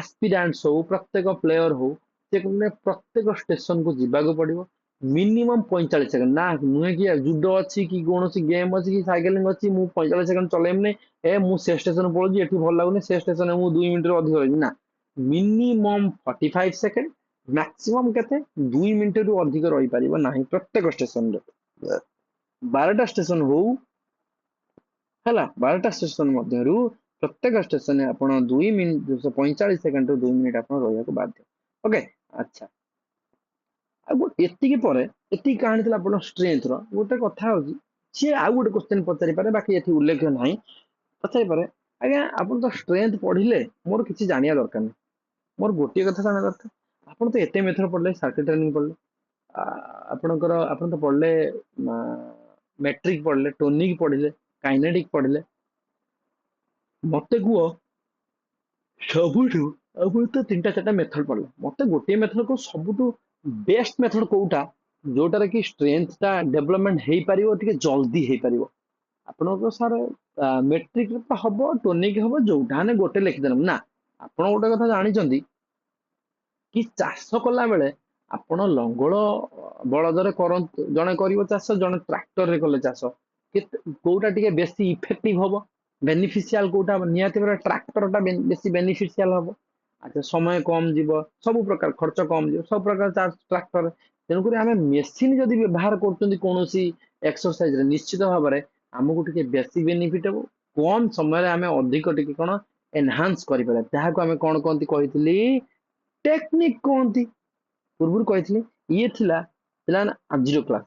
आस्पिरेंट्स हो प्रत्येक प्लेयर हो से प्रत्येक स्टेशन को जीवाक पड़ो मिनिमम 45 सेकंड ना नुहे कि जुडो अच्छी कि कौन गेम अच्छी कि साइकेलिंग अच्छी मु 45 सेकंड चलेमने ए मु से स्टेशन पळुची एठी भल लागुनी से स्टेशन मु 2 मिनिट रो अधिक रही ना मिनिमम 45 सेकंड मैक्सिमम केते 2 मिनिट रो अधिक रही परिबो नाही प्रत्येक स्टेशन रे 12टा स्टेशन हो हला 12टा स्टेशन मध्यरु प्रत्येक स्टेशन आपण 2 मिनिट 45 सेकंड रो 2 मिनिट आपण रहिया को बाध्य ओके अच्छा एतिकी पर एतिकी कहानी थी आप स्ट्रेंथ रोटे कथा हूँ सी आउ गोटे क्वेश्चन पचारि पारे बाकी ये उल्लेख ना पचारि पारे आज्ञा आप तो स्ट्रेंथ पढ़ले मोर किसी जानिया दरकार नहीं मोर गोटे कथा जाना दरकार आप तो एत मेथड पढ़ले सर्किट ट्रेनिंग पढ़ले आपणकर आप तो पढ़ले मेट्रिक पढ़ले टोनिक पढ़ले काइनेटिक पढ़ले मत कह सबुठू आप तो 3टा 4टा मेथड पढ़ले मत गोटे मेथड को सबुठू बेस्ट मेथड कोटा जोटार कि स्ट्रेंथ टा डेवलपमेंट हो पार जल्दी हो पार आपन सार मेट्रिक हम टोनिक हम जोटा ने गोटे लिखिदेल ना आप गोटे कथा जानते कि चाष कला बेले आपण लंगल बलदरे जड़े कर चाष जड़े ट्राक्टर रे कले चाष कोटा टे बेसी इफेक्टिव हम बेनिफिशियल कोटा निहाती ट्राक्टर टा बेसी बेनिफिशियल हम अच्छा समय कम जीव सब प्रकार खर्च कम जीव सब प्रकार ट्राक्टर तेणुक आम मेसीन जदि व्यवहार कौन एक्सरसाइज निश्चित भाव में आमको टे बेसी बेनिफिट हम कम समय आम अधिक टे कौन एनहांस कर कौन कहती टेक्निक कहती पूर्व कही ये आज क्लास